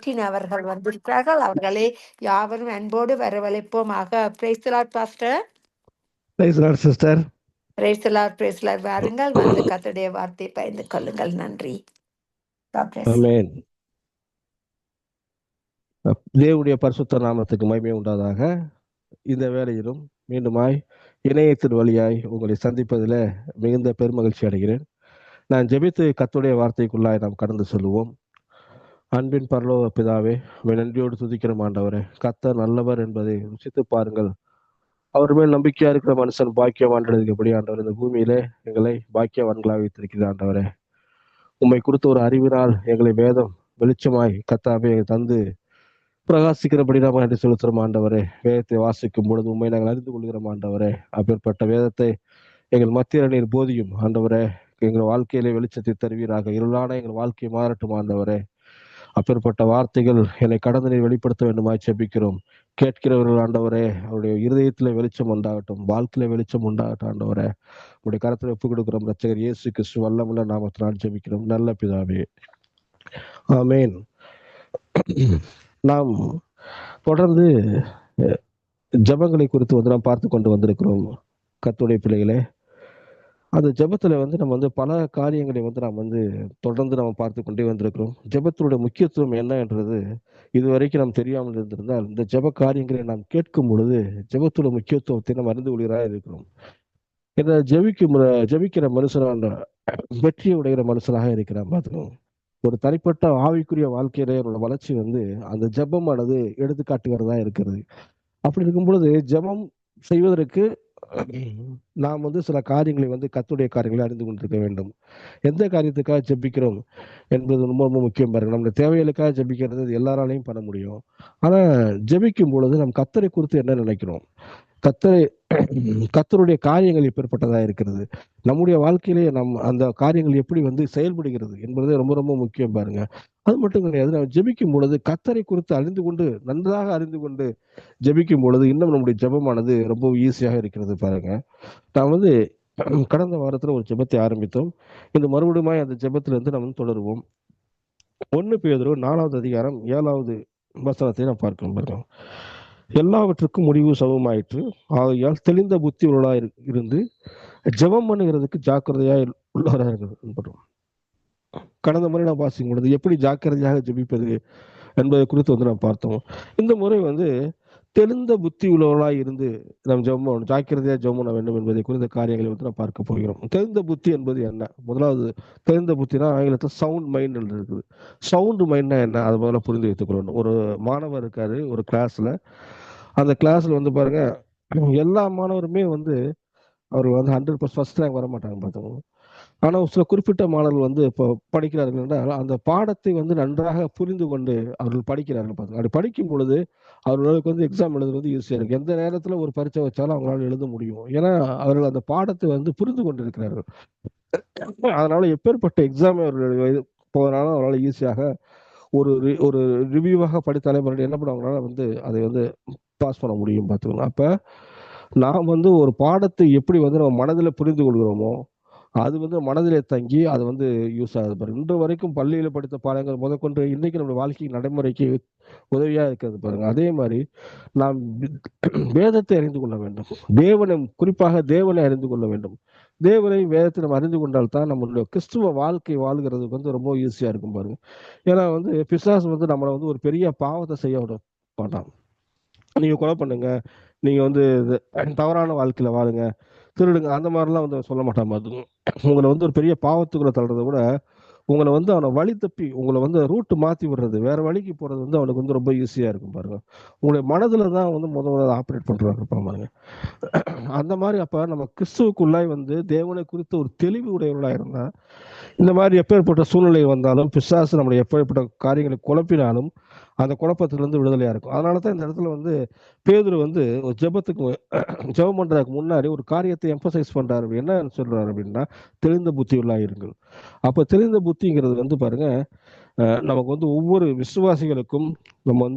Martin அவர்கள் வந்திருக்கிறார்கள். அவர்களே யாவரும் அன்போடு வரவழைப்போமாக. Praise the Lord pastor. Praise the Lord sister. Praise the Lord, praise the Lord. வாருங்கள், வந்து கர்த்தருடைய வார்த்தையை பகிர்ந்து கொள்ளுங்கள். நன்றி. ஆமென். தேவனுடைய பரிசுத்த நாமத்துக்கு மகிமை உண்டாதாக. இந்த வேளையிலும் மீண்டுமாய் இணையத்தின் வழியாய் உங்களை சந்திப்பதில் மிகுந்த பெருமகிழ்ச்சி அடைகிறேன். நான் ஜெபித்து கர்த்தருடைய வார்த்தைக்குள்ளாய் நாம் கடந்து செல்வோம். அன்பின் பரலோக பிதாவே, நன்றியோடு துதிக்கிற ஆண்டவரே, கர்த்தர் நல்லவர் என்பதை ருசித்து பாருங்கள். அவர் மேல் நம்பிக்கையா இருக்கிற மனுஷன் பாக்கியவான்றதுக்கு ஆண்டவர் இந்த பூமியிலே எங்களை பாக்கியவான்களாக வைத்திருக்கிறார். ஆண்டவரே, உம்மை கொடுத்த ஒரு அறிவினால் எங்களை வேதம் வெளிச்சமாய் கர்த்தாவே தந்து பிரகாசிக்கிறபடி நாம் நன்றி செலுத்துகிறோம். ஆண்டவரே, வேதத்தை வாசிக்கும் பொழுது உண்மை நாங்கள் அறிந்து கொள்கிறோம். ஆண்டவரே, அப்பேற்பட்ட வேதத்தை எங்கள் மத்திய நீர் போதியும். ஆண்டவரே, எங்கள் வாழ்க்கையிலே வெளிச்சத்தை தருவீராக. இருளான எங்கள் வாழ்க்கையை மாறட்டும். ஆண்டவரே, அப்பேற்பட்ட வார்த்தைகள் என்னை கடந்து நீர் வெளிப்படுத்த வேண்டுமாய் செபிக்கிறோம். கேட்கிறவர்கள் ஆண்டவரே, அவருடைய இருதயத்திலே வெளிச்சம் உண்டாகட்டும், வாழ்க்கையில வெளிச்சம் உண்டாகட்டும். ஆண்டவரே, உடைய கரத்தில் ஒப்புக் கொடுக்கிறோம். ரட்சகர் இயேசு கிறிஸ்து வல்லமுள்ள நாமத்தினால் ஜெபிக்கிறோம் நல்ல பிதாவே, ஆமென். நாம் தொடர்ந்து ஜபங்களை குறித்து நாம் பார்த்து கொண்டு வந்திருக்கிறோம் கர்த்தருடைய பிள்ளைகளே. அந்த ஜபத்துல நம்ம பல காரியங்களை நாம் தொடர்ந்து நம்ம பார்த்து கொண்டே வந்திருக்கிறோம். ஜபத்தினுடைய முக்கியத்துவம் என்ன என்றது இதுவரைக்கும் நாம் தெரியாமல் இருந்திருந்தால், இந்த ஜப காரியங்களை நாம் கேட்கும் பொழுது ஜபத்தோட முக்கியத்துவத்தை நாம் அறிந்து கொள்கிறாக இருக்கிறோம். இந்த ஜபிக்கிற மனுஷனான வெற்றியை உடைகிற மனுஷனாக இருக்கிறான். பார்த்துக்கோங்க, ஒரு தனிப்பட்ட ஆவிக்குரிய வாழ்க்கையில வளர்ச்சி அந்த ஜபமானது எடுத்துக்காட்டுகிறதா இருக்கிறது. அப்படி இருக்கும் பொழுது ஜபம் செய்வதற்கு நாம் சில காரியங்களை கர்த்தருடைய காரியங்களை அறிந்து கொண்டிருக்க வேண்டும். எந்த காரியத்துக்காக ஜெபிக்கிறோம் என்பது ரொம்ப ரொம்ப முக்கியம். பாருங்க, நம்முடைய தேவைகளுக்காக ஜெபிக்கிறது எல்லாராலையும் பண்ண முடியும். ஆனா ஜெபிக்கும் பொழுது நம் கர்த்தரை குறித்து என்ன நினைக்கிறோம், கர்த்தருடைய காரியங்கள் எப்பேற்பட்டதா இருக்கிறது, நம்முடைய வாழ்க்கையிலே அந்த காரியங்கள் எப்படி செயல்படுகிறது என்பது ரொம்ப ரொம்ப முக்கியம். பாருங்க, அது மட்டும் கிடையாது, நம்ம ஜெபிக்கும் பொழுது கர்த்தரை குறித்து நன்றாக அறிந்து கொண்டு ஜெபிக்கும் பொழுது இன்னும் நம்முடைய ஜெபமானது ரொம்ப ஈஸியாக இருக்கிறது. பாருங்க, நான் கடந்த வாரத்துல ஒரு ஜெபத்தை ஆரம்பித்தோம். இந்த மறுபடியும் அந்த ஜெபத்துல நம்ம தொடருவோம். 1 பேதுரு 4வது அதிகாரம் 7வது வசனத்தை நான் பார்க்கணும். பாருங்க, எல்லாவற்றுக்கும் முடிவு சமமாயிற்று, ஆகையால் தெளிந்த புத்தி உள்ளவர்களாய் இருந்து ஜெபம் பண்ணுகிறதுக்கு ஜாக்கிரதையாய் உள்ளவராக இருக்கணும். கடந்த முறை நான் வாசிக்கும் பொழுது எப்படி ஜாக்கிரதையாக ஜெபிப்பது என்பதை குறித்து நாம் பார்த்தோம். இந்த முறை தெளிந்த புத்தி உள்ளவர்களாய் இருந்து நாம் ஜெபம் ஜாக்கிரதையா ஜெபம் பண்ண வேண்டும் என்பதை குறித்த காரியங்களை நாம் பார்க்க போகிறோம். தெளிந்த புத்தி என்பது என்ன? முதலாவது, தெளிந்த புத்தினா ஆங்கிலத்தில் சவுண்ட் மைண்ட் இருக்குது. சவுண்ட் மைண்ட்னா என்ன, அதை முதல்ல புரிந்து வைத்துக் கொள்ளணும். ஒரு மாணவர் இருக்காரு ஒரு கிளாஸ்ல. அந்த கிளாஸ்ல பாருங்க, எல்லா மாணவருமே அவர் 100% ஃபர்ஸ்ட் ரேங்க் வர மாட்டாங்க பார்த்துக்கோங்க. ஆனால் சில குறிப்பிட்ட மாணவர்கள் இப்போ படிக்கிறார்கள் என்றால் அந்த பாடத்தை நன்றாக புரிந்து கொண்டு அவர்கள் படிக்கிறார்கள் பார்த்துக்கோங்க. அப்படி படிக்கும் பொழுது அவர்களுக்கு எக்ஸாம் எழுதுறது ஈஸியாக இருக்கு. எந்த நேரத்தில் ஒரு பரீட்சை வச்சாலும் அவங்களால எழுத முடியும். ஏன்னா அவர்கள் அந்த பாடத்தை புரிந்து கொண்டு இருக்கிறார்கள். அதனால எப்பேற்பட்ட எக்ஸாம் அவர்கள் போனாலும் அவரால் ஈஸியாக ஒரு ரிவ்யூவாக படித்தாலே என்ன பண்ணுவாங்கனால அதை பாஸ் பண்ண முடியும் பார்த்துக்கோங்க. அப்ப நாம் ஒரு பாடத்தை எப்படி நம்ம மனதில் புரிந்து கொள்கிறோமோ அது மனதிலே தங்கி அது யூஸ் ஆகுது. பாருங்க, இன்று வரைக்கும் பள்ளியில படித்த பாடங்கள் முதற்கொண்டு இன்னைக்கு நம்முடைய வாழ்க்கை நடைமுறைக்கு உதவியா இருக்கிறது. பாருங்க, அதே மாதிரி நாம் வேதத்தை அறிந்து கொள்ள வேண்டும். குறிப்பாக தேவனை அறிந்து கொள்ள வேண்டும். தேவனை வேதத்தை நம்ம அறிந்து கொண்டால்தான் நம்மளுடைய கிறிஸ்துவ வாழ்க்கை வாழ்கிறதுக்கு ரொம்ப ஈஸியா இருக்கும். பாருங்க, ஏன்னா பிசாசு நம்மளை ஒரு பெரிய பாவத்தை செய்ய விட மாட்டான். நீங்க கொலை பண்ணுங்க, நீங்க தவறான வாழ்க்கையில வாழுங்க, திருடுங்க, அந்த மாதிரிலாம் சொல்ல மாட்டான். பாருங்க, உங்களை ஒரு பெரிய பாவத்துக்குள்ள தள்ளுறதை விட உங்களை அவனை வழி தப்பி உங்களை ரூட்டு மாத்தி விடுறது, வேற வழிக்கு போறது அவனுக்கு ரொம்ப ஈஸியா இருக்கும். பாருங்க, உங்களுடைய மனதுல தான் முதல்ல ஆப்ரேட் பண்றாங்க பாருங்க. அந்த மாதிரி அப்ப நம்ம கிறிஸ்துவுக்குள்ளாய் தேவனை குறித்து ஒரு தெளிவு உடையவர்களா இருந்தா இந்த மாதிரி எப்பேற்பட்ட சூழ்நிலை வந்தாலும் பிசாசு நம்மளை எப்பேற்பட்ட காரியங்களை குழப்பினாலும் அந்த குழப்பத்திலிருந்து விடுதலையா இருக்கும். அதனாலதான் இந்த இடத்துல பேதுரு ஒரு ஜெபம் பண்றதுக்கு முன்னாடி ஒரு காரியத்தை எம்பசைஸ் பண்றாரு. என்ன சொல்றாரு அப்படின்னா, தெளிந்த புத்தி உள்ளாயிருங்கள். அப்ப தெளிந்த புத்திங்கிறது பாருங்க, நமக்கு ஒவ்வொரு விசுவாசிகளுக்கும் நம்ம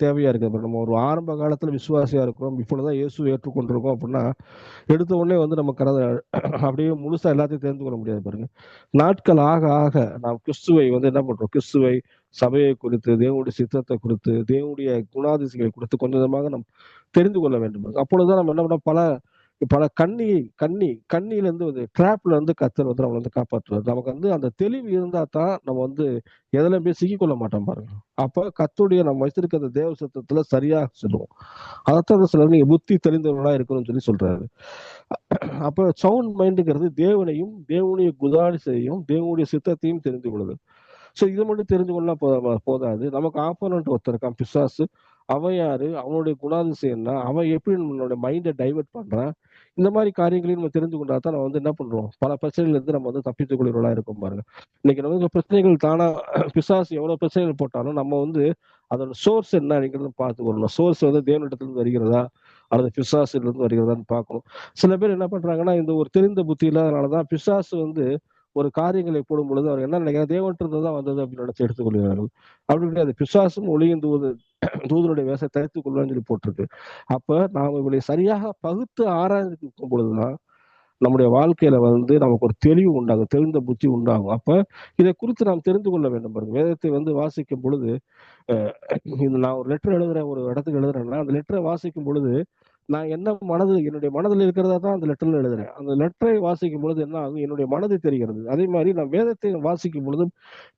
தேவையா இருக்கு. நம்ம ஒரு ஆரம்ப காலத்துல விசுவாசியா இருக்கிறோம், இப்பொழுதுதான் இயேசு ஏற்றுக்கொண்டிருக்கோம் அப்படின்னா எடுத்த உடனே நம்ம அப்படியே முழுசா எல்லாத்தையும் தெரிந்து கொள்ள முடியாது. பாருங்க, நாட்கள் ஆக ஆக நாம் கிறிஸ்துவை என்ன பண்றோம், கிறிஸ்துவை சபையை குறித்து, தேவனுடைய சித்தத்தை குறித்து, தேவனுடைய குணாதிசயங்களை குறித்து கொஞ்சம் கொஞ்சமாக நாம் தெரிந்து கொள்ள வேண்டும். அப்பொழுதுதான் நம்ம என்ன பண்ணோம், பல பல கண்ணியில இருந்து ஒரு ட்ராப்ல இருந்து கர்த்தர் வந்து நம்மளை வந்து காப்பாற்றுவார். நமக்கு வந்து அந்த தெளிவு இருந்தா தான் நம்ம வந்து எதுல போய் சிக்கிக்கொள்ள மாட்டோம் பாருங்க. அப்ப கர்த்தருடைய நம்ம வச்சிருக்க அந்த தேவ சத்தத்துல சரியா சொல்லுவோம். அதைத்தான் சிலர் நீங்க புத்தி தெளிந்தவர்களா இருக்கணும்னு சொல்லி சொல்றாரு. அப்ப சவுண்ட் மைண்டுங்கிறது தேவனையும் தேவனுடைய குதாதிசையும் தேவனுடைய சித்தத்தையும் தெரிந்து கொள்ளுது. ஸோ இதை மட்டும் தெரிஞ்சு கொள்ளா போதாது. நமக்கு ஆப்போனன்ட் ஒருத்தர் இருக்கான், பிசாசு. அவன் யாரு, அவனுடைய குணாதிசயம் என்ன, அவன் எப்படி நம்மளோட மைண்டை டைவர்ட் பண்றான், இந்த மாதிரி காரியங்களையும் நம்ம தெரிந்து கொண்டா தான் நம்ம வந்து என்ன பண்றோம், பல பிரச்சனைகள் இருந்து நம்ம வந்து தப்பித்துக் கொள்கிறவர்களா இருக்கும் பாருங்க. இன்னைக்கு நமக்கு பிரச்சனைகள் தானா, பிசாசு எவ்வளவு பிரச்சனைகள் போட்டாலும் நம்ம வந்து அதோட சோர்ஸ் என்ன அப்படிங்கிறத பார்த்துக்கொள்ளணும். சோர்ஸ் வந்து தேவனிடத்திலிருந்து வருகிறதா அல்லது பிசாசுல இருந்து வருகிறதான்னு பார்க்கணும். சில பேர் என்ன பண்றாங்கன்னா, இந்த ஒரு தெரிந்த புத்தி இல்லாதனாலதான் பிசாசு வந்து ஒரு காரியங்களை போடும் பொழுது அவர் என்ன நினைக்கிறார், தேவன்றது தான் வந்தது அப்படின்னு நினைச்சு எடுத்துக்கொள்கிறார்கள். அப்படி கிடையாது. பிசாசும் ஒளியின் தூதனுடைய வேஷத்தை தரித்துக் கொள்வான்னு சொல்லி போட்டிருக்கு. அப்ப நாம் இவளை சரியாக பகுத்து ஆராய்ந்து பொழுதுதான் நம்முடைய வாழ்க்கையில வந்து நமக்கு ஒரு தெளிவு உண்டாகும், தெளிந்த புத்தி உண்டாகும். அப்ப இதை குறித்து நாம் தெரிந்து கொள்ள வேண்டும் பாருங்க. வேதத்தை வந்து வாசிக்கும் பொழுது நான் ஒரு லெட்டர் எழுதுறேன், ஒரு இடத்துக்கு எழுதுறேன்னா அந்த லெட்டரை வாசிக்கும் பொழுது நான் என்ன என்னுடைய மனதில் இருக்கிறதா தான் அந்த லெட்டர்ல எழுதுறேன். அந்த லெட்டரை வாசிக்கும் பொழுது என்ன ஆகும், என்னுடைய மனது தெரிகிறது. அதே மாதிரி நான் வேதத்தை வாசிக்கும் பொழுது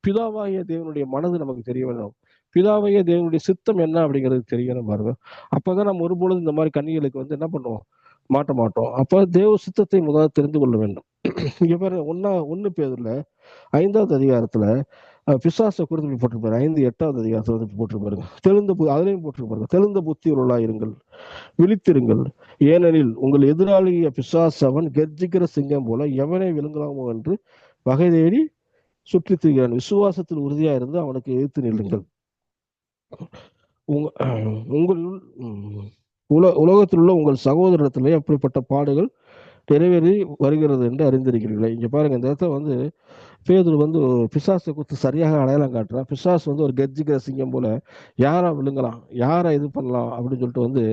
பிதாவாகிய தேவனுடைய மனது நமக்கு தெரிய வேண்டும். பிதாவாகிய தேவனுடைய சித்தம் என்ன அப்படிங்கிறது தெரியணும் பாருங்க. அப்பதான் நம்ம ஒருபொழுது இந்த மாதிரி கன்னிகளுக்கு வந்து என்ன பண்ணுவோம், மாட்ட மாட்டோம். அப்ப தேவ சித்தத்தை முதல்ல தெரிந்து கொள்ள வேண்டும். இங்க பாருங்க, ஒன்னு பேதுல 5வது அதிகாரத்துல பிசாசை குறித்து போட்டிருப்பாரு. 5:8வது அதிகாரத்துல வந்து போட்டிருப்பாரு. அதுலயும் போட்டிருப்பாரு, தெளிந்த புத்தி இருங்கள், விழித்திருங்கள், ஏனெனில் உங்கள் எதிராளிய பிசாசு அவன் கர்ஜிக்கிற சிங்கம் போல எவனை விழுங்கலாமோ என்று வகை தேடி சுற்றி திரிகிறான். விசுவாசத்தில் உறுதியா இருந்து அவனுக்கு எதிர்த்து நில்லுங்கள். உங்கள் உலகத்தில் உள்ள உங்கள் சகோதரத்திலே அப்படிப்பட்ட பாடுகள் நிறைவேறி வருகிறது என்று அறிந்திருக்கிறீர்கள். இங்க பாருங்க, இந்த இடத்துல வந்து பேதுரு வந்து பிசாசை குறித்து சரியாக அடையாளம் காட்டுறான். பிசாசு வந்து ஒரு கர்ஜிக்கிற சிங்கம் போல யாரா விழுங்கலாம், யாரை இது பண்ணலாம் அப்படின்னு சொல்லிட்டு வந்து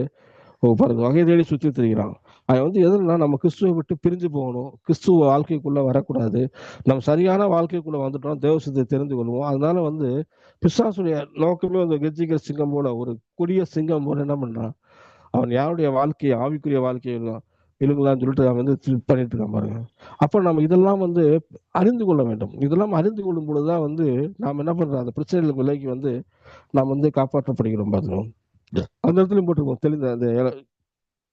பாருங்க வகை தேடி சுற்றி திரிகிறான். அவன் வந்து எதுனா நம்ம கிறிஸ்துவை விட்டு பிரிஞ்சு போகணும், கிறிஸ்துவ வாழ்க்கைக்குள்ள வரக்கூடாது, நம்ம சரியான வாழ்க்கைக்குள்ள வந்துட்டோம், தேவசத்தை தெரிந்து கொள்வோம். அதனால வந்து பிசாசுடைய நோக்கமே அந்த கர்ஜிக்கிற சிங்கம் போல, ஒரு கொடிய சிங்கம் போல என்ன பண்றான், அவன் யாருடைய வாழ்க்கையை, ஆவிக்குரிய வாழ்க்கையெல்லாம் இழுங்களான்னு சொல்லிட்டு அவன் வந்து பண்ணிட்டு இருக்கான் பாருங்க. அப்ப நம்ம இதெல்லாம் வந்து அறிந்து கொள்ள வேண்டும். இதெல்லாம் அறிந்து கொள்ளும் பொழுதுதான் வந்து நாம் என்ன பண்றோம், அந்த பிரச்சனைகளுக்கு விலைக்கு வந்து நாம் வந்து காப்பாற்றப்படுகிறோம் பாருங்க. அந்த இடத்துலயும் போட்டிருக்கோம், தெளிந்த அந்த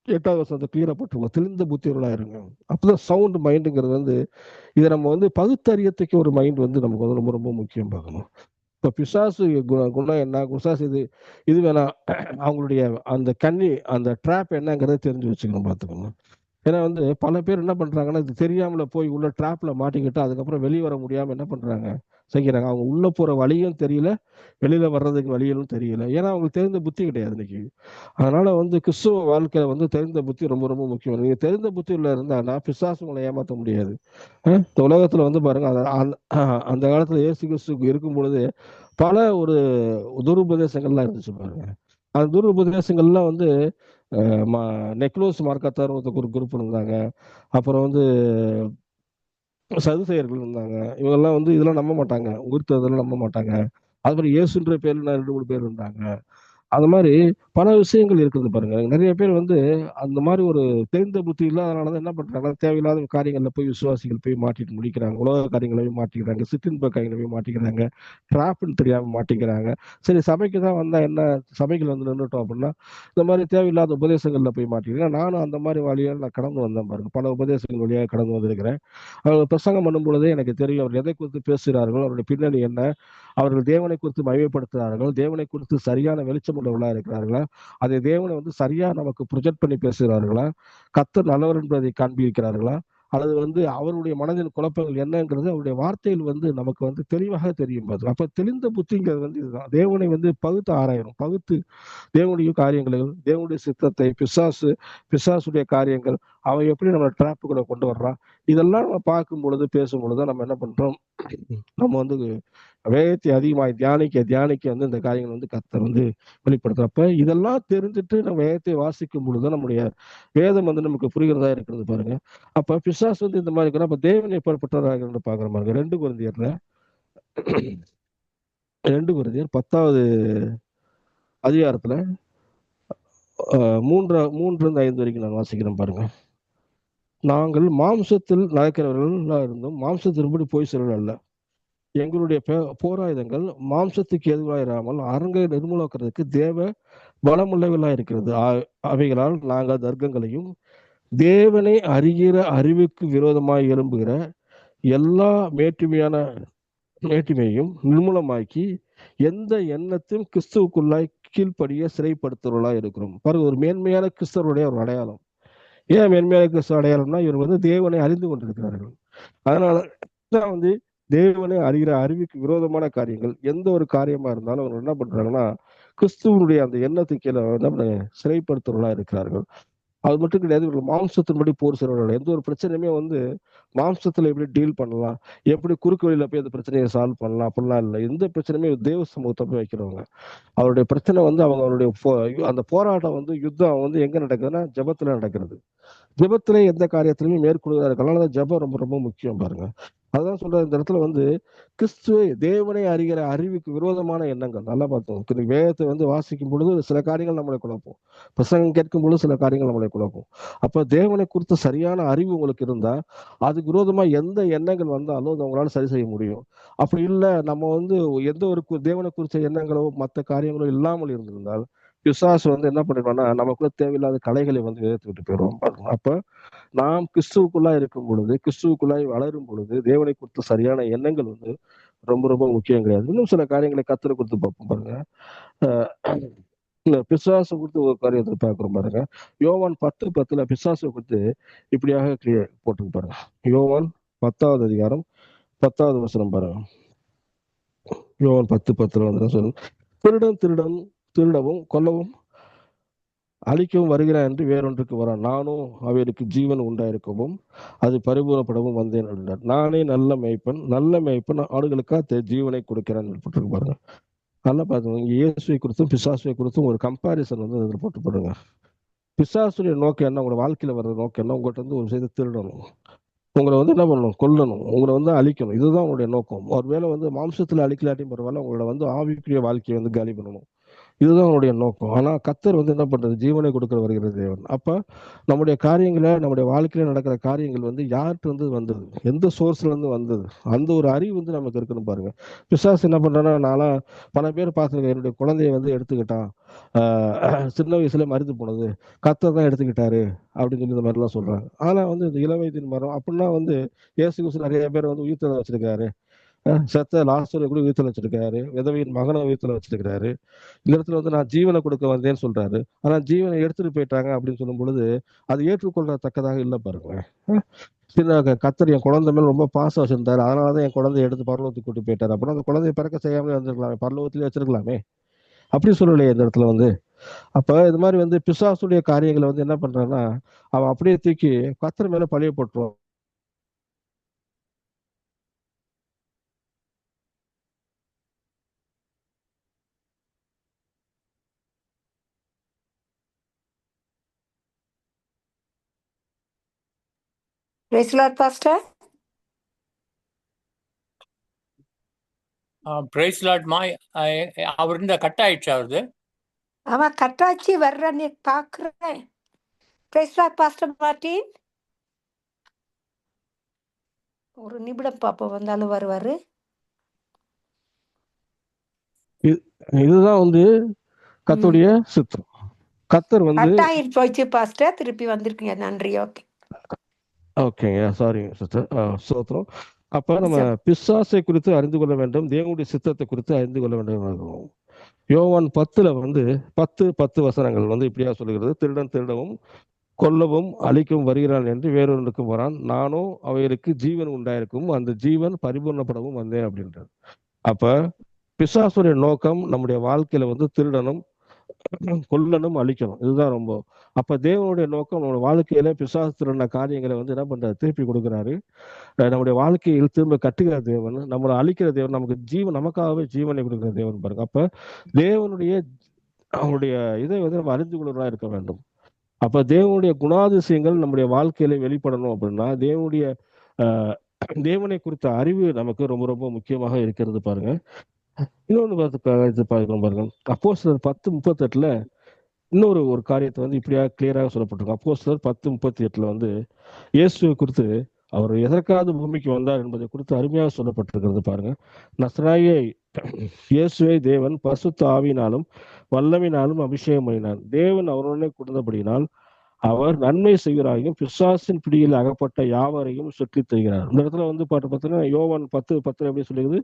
8வது வருஷத்தை கிளியரா போட்டிருக்கோம், தெளிந்த புத்தியர்களா இருங்க. அப்பதான் சவுண்ட் மைண்டுங்கிறது வந்து இதை நம்ம வந்து பகுத்தறியத்துக்கு ஒரு மைண்ட் வந்து நமக்கு வந்து ரொம்ப ரொம்ப முக்கியம் பார்க்கணும். இப்ப பிசாசு குணம் என்ன, பிசாசு இது வேணா, அவங்களுடைய அந்த அந்த ட்ராப் என்னங்கிறத தெரிஞ்சு வச்சுக்கணும், பார்த்துக்கணும். ஏன்னா வந்து பல பேர் என்ன பண்றாங்கன்னா, இது தெரியாமல போய் உள்ள ட்ராப்ல மாட்டிக்கிட்டு அதுக்கப்புறம் வெளியே வர முடியாம என்ன பண்றாங்க, செய்கிறாங்க. அவங்க உள்ள போற வழியும் தெரியல, வெளியில வர்றதுக்கு வழியும் தெரியல. ஏன்னா அவங்களுக்கு தெரிந்த புத்தி கிடையாது இன்னைக்கு. அதனால வந்து கிறிஸ்துவ வாழ்க்கையில வந்து தெரிந்த புத்தி ரொம்ப ரொம்ப முக்கியம். நீங்க தெரிந்த புத்தியுள்ள இருந்தா பிசாசு உங்களை ஏமாற்ற முடியாது. இந்த உலகத்துல வந்து பாருங்க, அந்த காலத்துல இயேசு கிறிஸ்து இருக்கும் பொழுது பல ஒரு துருபதேசங்கள்லாம் இருந்துச்சு பாருங்க. அந்த துருபதேசங்கள்லாம் வந்து நெக்லோஸ் மார்க்கத்தார் ஒரு குரூப் இருந்தாங்க. அப்புறம் வந்து சதுசேயர்கள் இருந்தாங்க. இவங்கெல்லாம் வந்து இதெல்லாம் நம்ப மாட்டாங்க, உயிர்த்தெழுதலை நம்ப மாட்டாங்க. அது மாதிரி இயேசுன்ற பேர்ல 2 3 பேர் இருந்தாங்க. அந்த மாதிரி பல விஷயங்கள் இருக்குது பாருங்க. நிறைய பேர் வந்து அந்த மாதிரி ஒரு தெரிந்த புத்தி இல்லாதனாலதான் என்ன பண்றாங்க, தேவையில்லாத காரியங்கள்ல போய் விசுவாசிகள் போய் மாட்டிட்டு முடிக்கிறாங்க. உலக காரியங்களை போய் மாட்டிக்கிறாங்க, சிற்றின்ப காரியங்களை போய் மாட்டிக்கிறாங்க, டிராப்னு தெரியாம மாட்டிக்கிறாங்க. சரி, சபைக்கு தான் வந்தா என்ன, சபைகள் வந்து நின்றுட்டோம் அப்படின்னா இந்த மாதிரி தேவையில்லாத உபதேசங்கள்ல போய் மாட்டிக்கிறேன். நானும் அந்த மாதிரி வழியால் நான் கடந்து வந்தேன் பாருங்க. பல உபதேசங்கள் வழியாக கடந்து வந்திருக்கிறேன். அவங்க பிரசங்கம் பண்ணும் பொழுதே எனக்கு தெரியும் அவர் எதை குறித்து பேசுகிறார்கள், அவருடைய பின்னணி என்ன, அவர்கள் தேவனை குறித்து மையப்படுத்துகிறார்கள், தேவனை குறித்து சரியான வெளிச்சம் உள்ளவர்களா இருக்கிறார்களா, அதை தேவனை வந்து சரியா நமக்கு ப்ரொஜெக்ட் பண்ணி பேசுகிறார்களா, கர்த்தர் நல்லவர் என்பதை காண்பிக்கிறார்களா, அல்லது வந்து அவருடைய மனதின் குழப்பங்கள் என்னங்கிறது அவருடைய வார்த்தையில் வந்து நமக்கு வந்து தெளிவாக தெரியும். அப்ப தெளிந்த புத்திங்கிறது வந்து இதுதான். தேவனை வந்து பகுத்து ஆராயணும். பகுத்து தேவனுடைய காரியங்கள், தேவனுடைய சித்தத்தை, பிசாசுடைய காரியங்கள், அவன் எப்படி நம்ம ட்ராப்புக்குள்ள கொண்டு வர்றான், இதெல்லாம் நம்ம பார்க்கும் பொழுது பேசும் பொழுது நம்ம என்ன பண்றோம், நம்ம வந்து வேகத்தை அதிகமாய் தியானிக்க வந்து இந்த காரியங்கள் வந்து கர்த்தர் வந்து வெளிப்படுத்துறப்ப இதெல்லாம் தெரிஞ்சுட்டு நம்ம வேகத்தை வாசிக்கும் பொழுது நம்முடைய வேதம் வந்து நமக்கு புரிகிறதா இருக்கிறது பாருங்க. அப்ப பிசாசு வந்து இந்த மாதிரி இருக்கிற, அப்ப தேவன் எப்பேற்பட்டவராக பாக்குற பாருங்க. 2 கொரிந்தியர்ல 2 கொரிந்தியர் 10வது அதிகாரத்துல 3-5 வரைக்கும் நான் வாசிக்கிறேன் பாருங்க. நாங்கள் மாம்சத்தில் நடக்கிறவர்களா இருந்தும் மாம்சத்தின்படி போய் செல்வது அல்ல. எங்களுடைய போராயுதங்கள் மாம்சத்துக்கு எதுவாயிராமல் அரங்கை நிர்மூலக்கிறதுக்கு தேவ பலமுள்ளவர்களா இருக்கிறது. அவைகளால் நாங்கள் தர்க்கங்களையும் தேவனை அறிகிற அறிவுக்கு விரோதமாய் எழும்புகிற எல்லா மேட்டுமையையும் நிர்மூலமாக்கி எந்த எண்ணத்தையும் கிறிஸ்துவுக்குள்ளாய் கீழ்ப்படிய சிறைப்படுத்துவர்களா இருக்கிறோம். பாருங்க, ஒரு மேன்மையான கிறிஸ்தவருடைய ஒரு அடையாளம். ஏன் மேன்மையான கிறிஸ்தவ அடையாளம்னா, இவர் வந்து தேவனை அறிந்து கொண்டிருக்கிறார்கள். அதனால வந்து தேவனை அறிகிற அறிவுக்கு விரோதமான காரியங்கள் எந்த ஒரு காரியமா இருந்தாலும் அவங்க என்ன பண்றாங்கன்னா, கிறிஸ்துவனுடைய அந்த எண்ணத்துக்கு கீழே என்ன சிறைப்படுத்துவர்களா இருக்கிறார்கள். அது மட்டும் கிடையாது, இவர்கள் மாம்சத்தின்படி போர் செய்வார்கள். எந்த ஒரு பிரச்சனையுமே வந்து மாம்சத்துல எப்படி டீல் பண்ணலாம், எப்படி குறுக்கு வழியில போய் அந்த பிரச்சனையை சால்வ் பண்ணலாம் அப்படிலாம் இல்லை. எந்த பிரச்சனையுமே தேவ சமூகத்தை போய் வைக்கிறவங்க. அவருடைய பிரச்சனை வந்து அவங்களுடைய அந்த போராட்டம் வந்து யுத்தம் வந்து எங்க நடக்குதுன்னா ஜெபத்துல நடக்கிறது. ஜெபத்துல எந்த காரியத்திலுமே மேற்கொள்வதா இருக்கலாம். அதான் ஜெபம் ரொம்ப ரொம்ப முக்கியம் பாருங்க. அதான் சொல்ற இந்த இடத்துல வந்து கிறிஸ்துவை தேவனை அறிகிற அறிவுக்கு விரோதமான எண்ணங்கள் நல்லா பார்த்தோம். வேதத்தை வந்து வாசிக்கும் பொழுது சில காரியங்கள் நம்மளை குழப்பம், பிரசங்கம் கேட்கும் பொழுது சில காரியங்கள் நம்மளை குழப்பம். அப்ப தேவனை குறித்த சரியான அறிவு உங்களுக்கு இருந்தா அதுக்கு விரோதமா எந்த எண்ணங்கள் வந்தாலும் அதை உங்களால சரி செய்ய முடியும். அப்படி இல்லை, நம்ம வந்து எந்த ஒரு தேவனை குறித்த எண்ணங்களோ மற்ற காரியங்களோ இல்லாமல் இருந்திருந்தால் பிசாசு வந்து என்ன பண்ணிடுவான்னா நமக்குள்ள தேவையில்லாத கலைகளை வந்து விதைத்து விட்டு போயிடுவோம். அப்ப நாம் கிறிஸ்துவுக்குள்ளாய் இருக்கும் பொழுது, கிறிஸ்துவுக்குள்ளாய் வளரும் பொழுது தேவனை குறித்த சரியான எண்ணங்கள் வந்து ரொம்ப ரொம்ப முக்கியம் கிடையாது. இன்னும் சில காரியங்களை கத்தரை கொடுத்து பார்ப்போம் பாருங்க. இந்த பிசாசு குறித்து ஒரு காரியத்தை பார்க்கிறோம் பாருங்க. யோவான் 10:10 பிசாசு குறித்து இப்படியாக போட்டு பாருங்க. யோவான் 10வது அதிகாரம் 10வது வசனம் பாருங்க. யோவான் 10:10 வந்து சொல்லுங்க, திருடவும் கொல்லவும் அழிக்கவும் வருகிறான் என்று வேறொன்றுக்கு வரான். நானும் அவைகளுக்கு ஜீவன் உண்டாயிருக்கவும் அது பரிபூர்ணப்படவும் வந்தேன் என்றார். நானே நல்ல மேய்ப்பன் ஆடுகளுக்காக ஜீவனை கொடுக்கிறான் போட்டு பாருங்க. நல்லா பாருங்க, இயேசுவை குறித்தும் பிசாசுவை குறித்தும் ஒரு கம்பாரிசன் வந்து அதில் போட்டு பாருங்க. பிசாசுடைய நோக்கம் என்ன, உங்களோட வாழ்க்கையில வர்ற நோக்கம் என்ன, உங்கள்கிட்ட வந்து ஒரு செய்தி திருடணும், உங்களை வந்து என்ன பண்ணணும், கொல்லணும், உங்களை வந்து அழிக்கணும். இதுதான் உங்களுடைய நோக்கம். ஒருவேளை வந்து மாம்சத்துல அழிக்கலாட்டியும் பரவாயில்ல, உங்களோட வந்து ஆவிக்குரிய வாழ்க்கையை வந்து காலி பண்ணணும். இதுதான் அவனுடைய நோக்கம். ஆனா கத்தர் வந்து என்ன பண்றது, ஜீவனை கொடுக்க வருகிற தேவன். அப்ப நம்முடைய காரியங்களை, நம்முடைய வாழ்க்கையில நடக்கிற காரியங்கள் வந்து யார்கிட்ட இருந்து வந்தது, எந்த சோர்ஸ்ல இருந்து வந்தது, அந்த ஒரு அறிவு வந்து நமக்கு இருக்கணும் பாருங்க. பிசாசு என்ன பண்றான்னா, நான்லாம் பல பேர் பார்த்துருக்கேன், என்னுடைய குழந்தைய வந்து எடுத்துக்கிட்டான், சின்ன வயசுல மருந்து போனது கத்தர் தான் எடுத்துக்கிட்டாரு அப்படின்னு சொல்லி இந்த மாதிரிலாம் சொல்றாங்க. ஆனா வந்து இந்த இளவயதின் மரம் அப்படின்னா வந்து இயேசு கிறிஸ்து நிறைய பேர் வந்து உயிர்த்தெழுத வச்சிருக்காரு. செத்த லாசரை கூட உயிர்த்தெழ வச்சிருக்காரு, விதவையின் மகனை உயிர்த்தெழ வச்சிருக்காரு. இந்த இடத்துல வந்து நான் ஜீவனை கொடுக்க வந்தேன்னு சொல்றாரு. ஆனா ஜீவனை எடுத்துட்டு போயிட்டாங்க அப்படின்னு சொல்லும் பொழுது அது ஏற்றுக்கொள்ளத்தக்கதாக இல்லை பாருங்க. சின்ன கத்தர் என் குழந்தை மேல ரொம்ப பாசம் வச்சிருந்தாரு, அதனாலதான் என் குழந்தைய எடுத்து பரலோகத்துக்கு கூட்டு போயிட்டாரு. அப்புறம் அந்த குழந்தைய பிறக்க செய்யாமலே வந்திருக்கலாமே, பரலோகத்திலேயே வச்சிருக்கலாமே. அப்படி சொல்லலையே இந்த இடத்துல வந்து. அப்ப இது மாதிரி வந்து பிசாசுடைய காரியங்களை வந்து என்ன பண்றான்னா அவன் அப்படியே தூக்கி கத்தர் மேல பழிய போட்டுருவான். Praise the Lord, Pastor. Praise Lord மா. அவர் இந்த கட் ஆயிடுச்சு அவருது. அவன் கட்டாச்சி வர்றன்னு பாக்குறேன். Praise the Lord, Pastor Martin. ஒரு நிமிடம் பாப்பா வந்தாலும் வருவாரு. இதுதான் வந்து கத்தருடைய சித்தம். கத்தர் வந்து கட்டாயிரு போயிடுச்சு பாஸ்டர், திருப்பி வந்திருக்கீங்க. நன்றி. ஓகேங்க, சாரி சிஸ்டர், சோத்திரம். அப்ப நம்ம பிசாசை குறித்து அறிந்து கொள்ள வேண்டும், தேவனுடைய சித்தத்தை குறித்து அறிந்து கொள்ள வேண்டும். யோவான் 10 வந்து 10 வசனங்கள் வந்து இப்படியா சொல்லுகிறது, திருடவும் கொல்லவும் அழிக்கவும் வருகிறான் என்று வேறொன்றுக்கு வரான், நானும் அவைகளுக்கு ஜீவன் உண்டாயிருக்கும் அந்த ஜீவன் பரிபூர்ணப்படவும் வந்தேன் அப்படின்றார். அப்ப பிசாசுடைய நோக்கம் நம்முடைய வாழ்க்கையில வந்து திருடணும், கொல்லணும், அழிக்கணும். இதுதான் ரொம்ப. அப்ப தேவனுடைய நோக்கம் நம்மளோட வாழ்க்கையில பிசாசு திருடின காரியங்களை வந்து என்ன பண்றாரு, திருப்பி கொடுக்குறாரு. நம்முடைய வாழ்க்கையில் திரும்ப கட்டுகிற தேவன், நம்மளை அழிக்கிற தேவன், நமக்காகவே ஜீவனை கொடுக்குற தேவன் பாருங்க. அப்ப தேவனுடைய அவனுடைய இதை வந்து நம்ம அறிந்து கொள்வதா இருக்க வேண்டும். அப்ப தேவனுடைய குணாதிசயங்கள் நம்முடைய வாழ்க்கையில வெளிப்படணும் அப்படின்னா தேவனை குறித்த அறிவு நமக்கு ரொம்ப ரொம்ப முக்கியமாக இருக்கிறது பாருங்க. இன்னொன்று பார்க்கணும் பாருங்க. அப்போஸ்தலர் 10:38 இன்னொரு ஒரு காரியத்தை வந்து இப்படியா கிளியராக சொல்லப்பட்டிருக்கும். அப்போஸ்தலர் 10:38 வந்து இயேசுவை குறித்து அவர் எதற்காக பூமிக்கு வந்தார் என்பதை குறித்து அருமையாக சொல்லப்பட்டிருக்கிறது பாருங்க. நசராய இயேசுவை தேவன் பரிசுத்த ஆவியினாலும் வல்லமையினாலும் அபிஷேகம் பண்ணினார். தேவன் அவருடனே கொடுத்தபடியினால் அவர் நன்மை செய்கிறாரையும் பிசாசின் பிடியில் அகப்பட்ட யாவரையும் சுற்றி தருகிறார். இந்த இடத்துல வந்து பார்த்தீங்கன்னா யோவான் 10:10 எப்படி சொல்லுகிறது,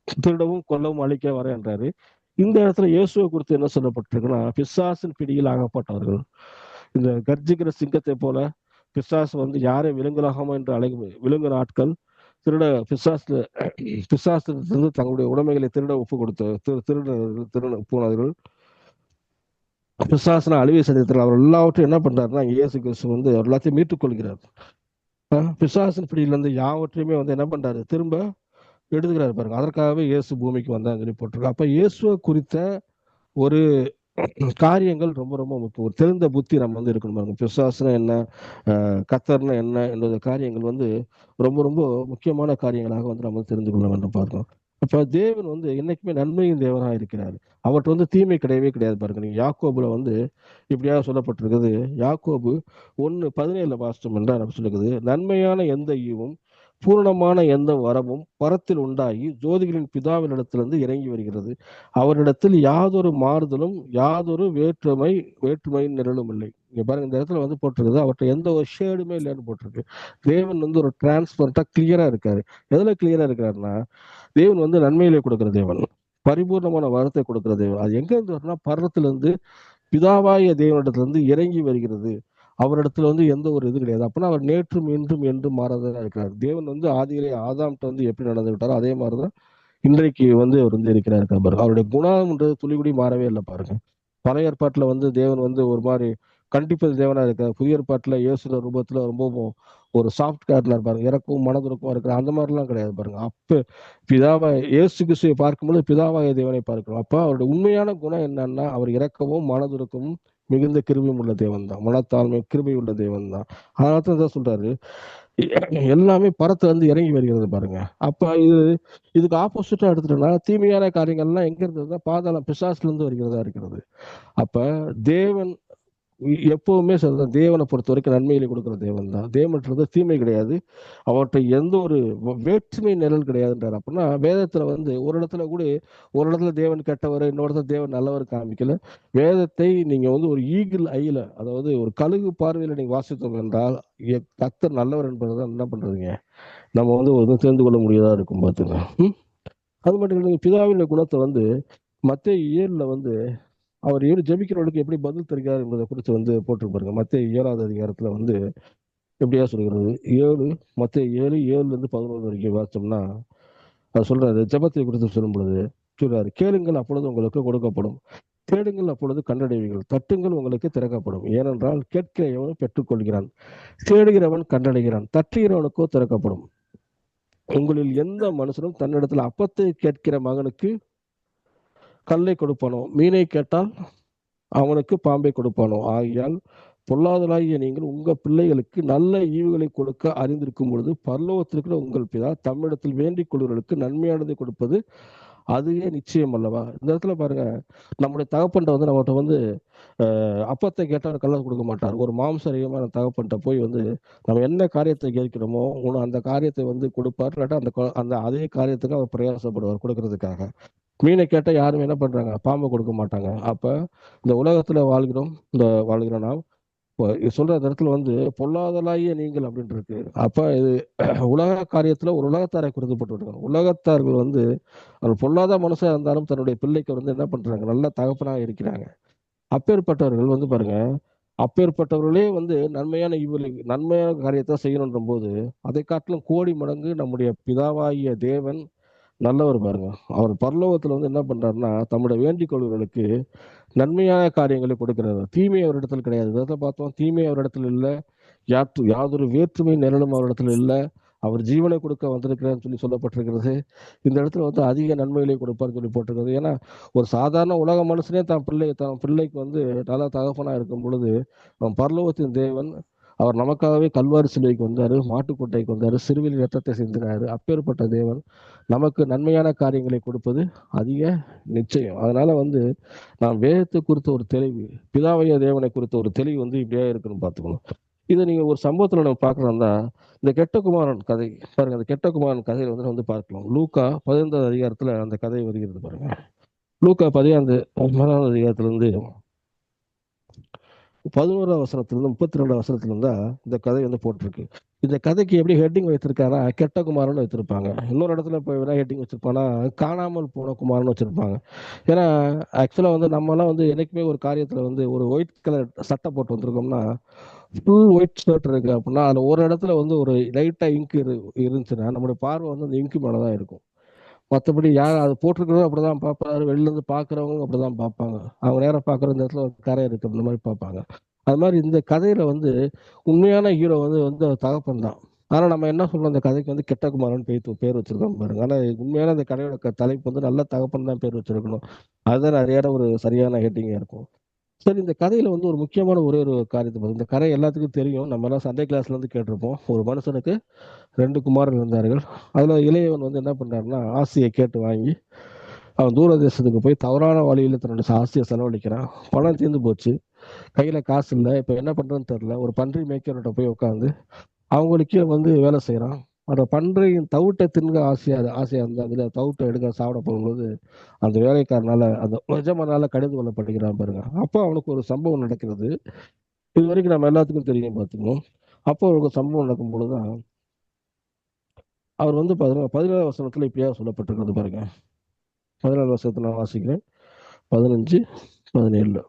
திருடவும் கொல்லவும் அழிக்க வர என்றாரு. இந்த இடத்துல இயேசுவை குறித்து என்ன சொல்லப்பட்டிருக்குன்னா, பிசாசின் பிடியில் ஆகப்பட்டவர்கள். இந்த கர்ஜிக்கிற சிங்கத்தை போல பிசாசு வந்து யாரை விலங்குலாகாமோ என்று விலங்குற ஆட்கள், பிசாசிலிருந்து தங்களுடைய உடைமைகளை திருட ஒப்பு கொடுத்த திருட போனவர்கள், பிசாசன அழிவை சந்தித்தார். அவர் எல்லாவற்றையும் என்ன பண்றாருன்னா, இயேசு கிறிஸ்து வந்து எல்லாத்தையும் மீட்டுக் கொள்கிறார். பிசாசின் பிடியிலிருந்து யாவற்றையுமே வந்து என்ன பண்றாரு, திரும்ப எடுத்துக்கிறாரு பாருங்க. அதற்காகவே இயேசு பூமிக்கு வந்தான்னு சொல்லி போட்டிருக்கு. அப்ப இயேசுவை குறித்த ஒரு காரியங்கள் ரொம்ப ரொம்ப முக்கியம். ஒரு தெரிந்த புத்தி நம்ம வந்து இருக்கணும் பாருங்க. பிசாசுனா என்ன, கத்தர்னா என்ன என்ற காரியங்கள் வந்து ரொம்ப ரொம்ப முக்கியமான காரியங்களாக வந்து நம்ம தெரிந்து கொள்ள வேண்டும் பார்க்கணும். அப்ப தேவன் வந்து என்னைக்குமே நன்மையின் தேவனாக இருக்கிறார். அவர்கிட்ட வந்து தீமை கிடையவே கிடையாது பாருங்க. நீங்க யாக்கோபுல வந்து இப்படியாக சொல்லப்பட்டிருக்குது. யாக்கோபு 1:17 வாசித்தோம் என்றால் நம்ம சொல்லுகிறது, நன்மையான எந்த ஈவும் பூரணமான எந்த வரமும் பரத்தில் உண்டாகி ஜோதிகளின் பிதாவினிடத்திலிருந்து இறங்கி வருகிறது. அவரிடத்தில் யாதொரு மாறுதலும் யாதொரு வேற்றுமையின் நிழலும் இல்லை. இங்க பாருங்க, இந்த இடத்துல வந்து போட்டிருக்குது, அவர்கிட்ட எந்த ஒரு ஷேடுமே இல்லைன்னு போட்டிருக்கு. தேவன் வந்து ஒரு டிரான்ஸ்பரண்டா கிளியரா இருக்காரு. எதுல கிளியரா இருக்காருன்னா, தேவன் வந்து நன்மையிலே கொடுக்கிற தேவன், பரிபூர்ணமான வரத்தை கொடுக்கிற தேவன். அது எங்க இருந்து வரும்னா, பர்வத்திலிருந்து பிதாவாய தேவனிடத்திலிருந்து இறங்கி வருகிறது. அவரிடத்துல வந்து எந்த ஒரு இது கிடையாது. அப்படின்னா அவர் நேற்றும் இன்றும் என்றும் மாறாததாக இருக்கிறார். தேவன் வந்து ஆதியிலே ஆதாம்கிட்ட வந்து எப்படி நடந்து விட்டாரோ அதே மாதிரிதான் இன்றைக்கு வந்து அவர் வந்து இருக்கிறார் பாருங்க. அவருடைய குணம்ன்றது துளிகுடி மாறவே இல்லை பாருங்க. பழைய ஏற்பாட்டுல வந்து தேவன் வந்து ஒரு மாதிரி கண்டிப்பது தேவனா இருக்கார். புதிய ஏற்பாட்டுல இயேசுல ரூபத்துல ரொம்ப ஒரு சாஃப்ட் கார்ட்ல இருப்பாரு, இறக்கவும் மனதுறக்கமா இருக்கிற அந்த மாதிரிலாம் கிடையாது பாருங்க. அப்ப இயேசு கிறிஸ்துவை பார்க்கும்போது பிதாவாய தேவனை பார்க்கிறோம். அப்ப அவருடைய உண்மையான குணம் என்னன்னா, அவர் இறக்கவும் மனதுறக்கவும் மிகுந்த கிருபையும் உள்ள தேவன் தான், மனத்தாழ்மை கிருபை உள்ள தேவன் தான். அதனால தான் சொல்றாரு, எல்லாமே பரத்துல இருந்து இறங்கி வருகிறது பாருங்க. அப்ப இதுக்கு ஆப்போசிட்டா எடுத்துட்டோம்னா, தீமையான காரியங்கள்லாம் எங்க இருந்ததுன்னா பாதாளம் பிசாசுல இருந்து வருகிறதா இருக்கிறது. அப்ப தேவன் எப்பவுமே சொல்றேன், தேவனை பொறுத்த வரைக்கும் நன்மையில கொடுக்கிற தேவன் தான். தேவன்றது தீமை கிடையாது. அவர்கிட்ட எந்த ஒரு வேற்றுமை நிழல் கிடையாதுன்றார். அப்படின்னா வேதத்துல வந்து ஒரு இடத்துல தேவன் கெட்டவர், இன்னொரு இடத்துல தேவன் நல்லவர் காமிக்கல. வேதத்தை நீங்க வந்து ஒரு ஈகிள் ஐல, அதாவது ஒரு கழுகு பார்வையில நீங்க வாசித்தோம் என்றால் கர்த்தர் நல்லவர் என்பதுதான் என்ன பண்றதுங்க, நம்ம வந்து ஒரு தெரிந்து கொள்ள முடியாதா இருக்கும் பார்த்துங்க. அது மட்டும் இல்லை, பிதாவின் குணத்தை வந்து மத்தேயு 7 வந்து அவர் ஜெபிக்கிறவர்களுக்கு எப்படி பதில் தருகிறார் என்பதை குறித்து வந்து போட்டிருப்பாருங்க. மத்தேயு 7வது அதிகாரத்துல வந்து எப்படியா சொல்கிறது, மத்தேயு 7:7-11 வரைக்கும் வாசிச்சோம்னா அது சொல்றாரு. ஜெபத்தை குறித்து சொல்லும் பொழுது சொல்றாரு, கேளுங்கள் அப்பொழுது உங்களுக்கு கொடுக்கப்படும், தேடுங்கள் அப்பொழுது கண்டடைவீர்கள், தட்டுங்கள் உங்களுக்கு திறக்கப்படும். ஏனென்றால் கேட்கிறவன் பெற்றுக்கொள்கிறான், தேடுகிறவன் கண்டடைகிறான், தட்டுகிறவனுக்கோ திறக்கப்படும். உங்களில் எந்த மனுஷனும் தன்னிடத்துல அப்பத்தை கேட்கிற மகனுக்கு கல்லை கொடுப்பானோ, மீனை கேட்டால் அவனுக்கு பாம்பை கொடுப்பானோ? ஆகையால் பொல்லாதலாகிய நீங்கள் உங்க பிள்ளைகளுக்கு நல்ல ஈவுகளை கொடுக்க அறிந்திருக்கும் பொழுது பரலோகத்திற்குள்ள உங்கள் பிதா தம்மிடத்தில் வேண்டிக் கொள்வர்களுக்கு நன்மையானதை கொடுப்பது அதுவே நிச்சயம் அல்லவா? இந்த இடத்துல பாருங்க, நம்முடைய தகப்பன்ட்ட வந்து நம்மகிட்ட வந்து அப்பத்தை கேட்டால் கல்லை கொடுக்க மாட்டார். ஒரு மாம்சரியமான தகப்பன்ட்ட போய் வந்து நம்ம என்ன காரியத்தை கேட்கிறோமோ அந்த காரியத்தை வந்து கொடுப்பார். இல்லாட்டா அந்த அதே காரியத்துக்கு அவர் பிரயாசப்படுவார் கொடுக்கறதுக்காக. மீனை கேட்டால் யாரும் என்ன பண்றாங்க, பாம்பை கொடுக்க மாட்டாங்க. அப்ப இந்த உலகத்துல வாழ்கிறோம் நாம் சொல்ற இடத்துல வந்து பொல்லாதலாகிய நீங்கள் அப்படின்னு இருக்கு. அப்ப இது உலக காரியத்துல ஒரு உலகத்தாரை குறித்துப்பட்டு இருக்காங்க. உலகத்தார்கள் வந்து பொல்லாத மனுஷா இருந்தாலும் தன்னுடைய பிள்ளைக்கு வந்து என்ன பண்றாங்க, நல்ல தகப்பனாக இருக்கிறாங்க. அப்பேற்பட்டவர்கள் வந்து பாருங்க, அப்பேற்பட்டவர்களே வந்து நன்மையான காரியத்தை செய்யணுன்ற போது அதை காட்டிலும் கோடி மடங்கு நம்முடைய பிதாவாகிய தேவன் நல்லவர் பாருங்க. அவர் பரலோகத்துல வந்து என்ன பண்றாருன்னா, தம்முடைய வேண்டிக் கொள்வர்களுக்கு நன்மையான காரியங்களை கொடுக்கிறார். தீமை அவரிடத்தில் கிடையாது. இதை பார்த்தோம், தீமை அவரிடத்துல இல்லை, யாதொரு வேற்றுமை நிழலும் அவரிடத்துல இல்லை. அவர் ஜீவனை கொடுக்க வந்திருக்கிறான்னு சொல்லப்பட்டிருக்கிறது. இந்த இடத்துல வந்து அதிக நன்மைகளை கொடுப்பார்னு சொல்லி போட்டிருக்கிறது. ஏன்னா ஒரு சாதாரண உலக மனுஷனே தன் பிள்ளைக்கு வந்து நல்ல தகப்பனா இருக்கும் பொழுது பரலோகத்தின் தேவன் அவர் நமக்காகவே கல்வாரி சிலுவைக்கு வந்தாரு, மாட்டுக்கொட்டைக்கு வந்தாரு, சிறுவில் ரத்தத்தை சிந்தினாரு. அப்பேற்பட்ட தேவன் நமக்கு நன்மையான காரியங்களை கொடுப்பது அதிக நிச்சயம். அதனால வந்து நாம் வேதத்தை குறித்த ஒரு தெளிவு, பிதாவைய தேவனை குறித்த ஒரு தெளிவு வந்து இப்படியே இருக்குன்னு பார்த்துக்கணும். இதை நீங்க ஒரு சம்பவத்துல நம்ம பார்க்கலாம்னா, இந்த கெட்ட குமாரன் கதை பாருங்க. அந்த கெட்ட குமாரன் கதையில வந்து பார்க்கலாம். லூக்கா 15வது அதிகாரத்துல அந்த கதை வருகிறது பாருங்க. லூக்கா 15வது அதிகாரத்துல இருந்து 11வது வசனத்திலிருந்து 32வது வசனத்துல இருந்தா இந்த கதை வந்து போட்டிருக்கு. இந்த கதைக்கு எப்படி ஹெட்டிங் வைத்திருக்காரா, கெட்ட குமாரன் வைத்திருப்பாங்க. இன்னொரு இடத்துல போய் வேணா ஹெட்டிங் வச்சிருப்பானா, காணாமல் போன குமாரன் வச்சிருப்பாங்க. ஏன்னா ஆக்சுவலா வந்து நம்ம எல்லாம் வந்து என்னைக்குமே ஒரு காரியத்துல வந்து ஒரு ஒயிட் கலர் சட்டை போட்டு வந்திருக்கோம்னா, ஃபுல் ஒயிட் ஷர்ட் இருக்கு அப்படின்னா அதுல ஒரு இடத்துல வந்து ஒரு லைட்டா இங்க் இருந்துச்சுன்னா நம்மளுடைய பார்வை வந்து அந்த இங்கு மேலதான் இருக்கும். மற்றபடி யார் அது போட்டிருக்கிறதும் அப்படிதான் பார்ப்பாரு, வெளில இருந்து பாக்குறவங்க அப்படிதான் பார்ப்பாங்க. அவங்க நேரம் பாக்குற இந்த இடத்துல ஒரு கரை இருக்கு அந்த மாதிரி பார்ப்பாங்க. அது மாதிரி இந்த கதையில வந்து உண்மையான ஹீரோ வந்து வந்து அவர் தகப்பன் தான். ஆனா நம்ம என்ன சொல்றோம், அந்த கதைக்கு வந்து கெட்ட குமாரன் பேர் வச்சிருக்கோம் பாருங்க. ஆனா உண்மையான அந்த கதையோட தலைப்பு வந்து நல்ல தகப்பன் தான் பேர் வச்சிருக்கணும். அதுதான் நிறைய ஒரு சரியான ஹெட்டிங்கா இருக்கும். சரி, இந்த கதையில வந்து ஒரு முக்கியமான ஒரே ஒரு காரியத்தை பார்த்து, இந்த கதை எல்லாத்துக்கும் தெரியும். நம்ம எல்லாம் சண்டே கிளாஸ்ல இருந்து கேட்டிருப்போம். ஒரு மனுஷனுக்கு 2 குமாரர்கள் இருந்தார்கள். அதுல இளையவன் வந்து என்ன பண்றாருன்னா, ஆசையை கேட்டு வாங்கி அவன் தூர தேசத்துக்கு போய் தவறான வழியில தன்னுடைய ஆசையை செலவழிக்கிறான். பணம் தீர்ந்து போச்சு, கையில காசு இல்லை. இப்ப என்ன பண்றதுன்னு தெரியல. ஒரு பன்றி மேய்க்கிறவர்கிட்ட போய் உட்காந்து அவங்களுக்கு கீழே வந்து வேலை செய்யறான். அந்த பன்றியின் தவிட்டை தின்க ஆசையா இருந்தா அதுல தவிட்டை எடுக்க சாப்பிட போகும்போது அந்த வேலைக்காரனால அந்த எஜமானால கடிந்து கொள்ளப்படுகிறான் பாருங்க. அப்போ அவனுக்கு ஒரு சம்பவம் நடக்கிறது. இது வரைக்கும் நம்ம எல்லாத்துக்கும் தெரியும் பார்த்துக்கணும். அப்போ ஒரு சம்பவம் நடக்கும் பொழுதுதான் அவர் வந்து 17 வசனத்துல இப்படியா சொல்லப்பட்டிருக்கிறது பாருங்க. 17 வசனத்தை நான் வாசிக்கிறேன். 15, 17.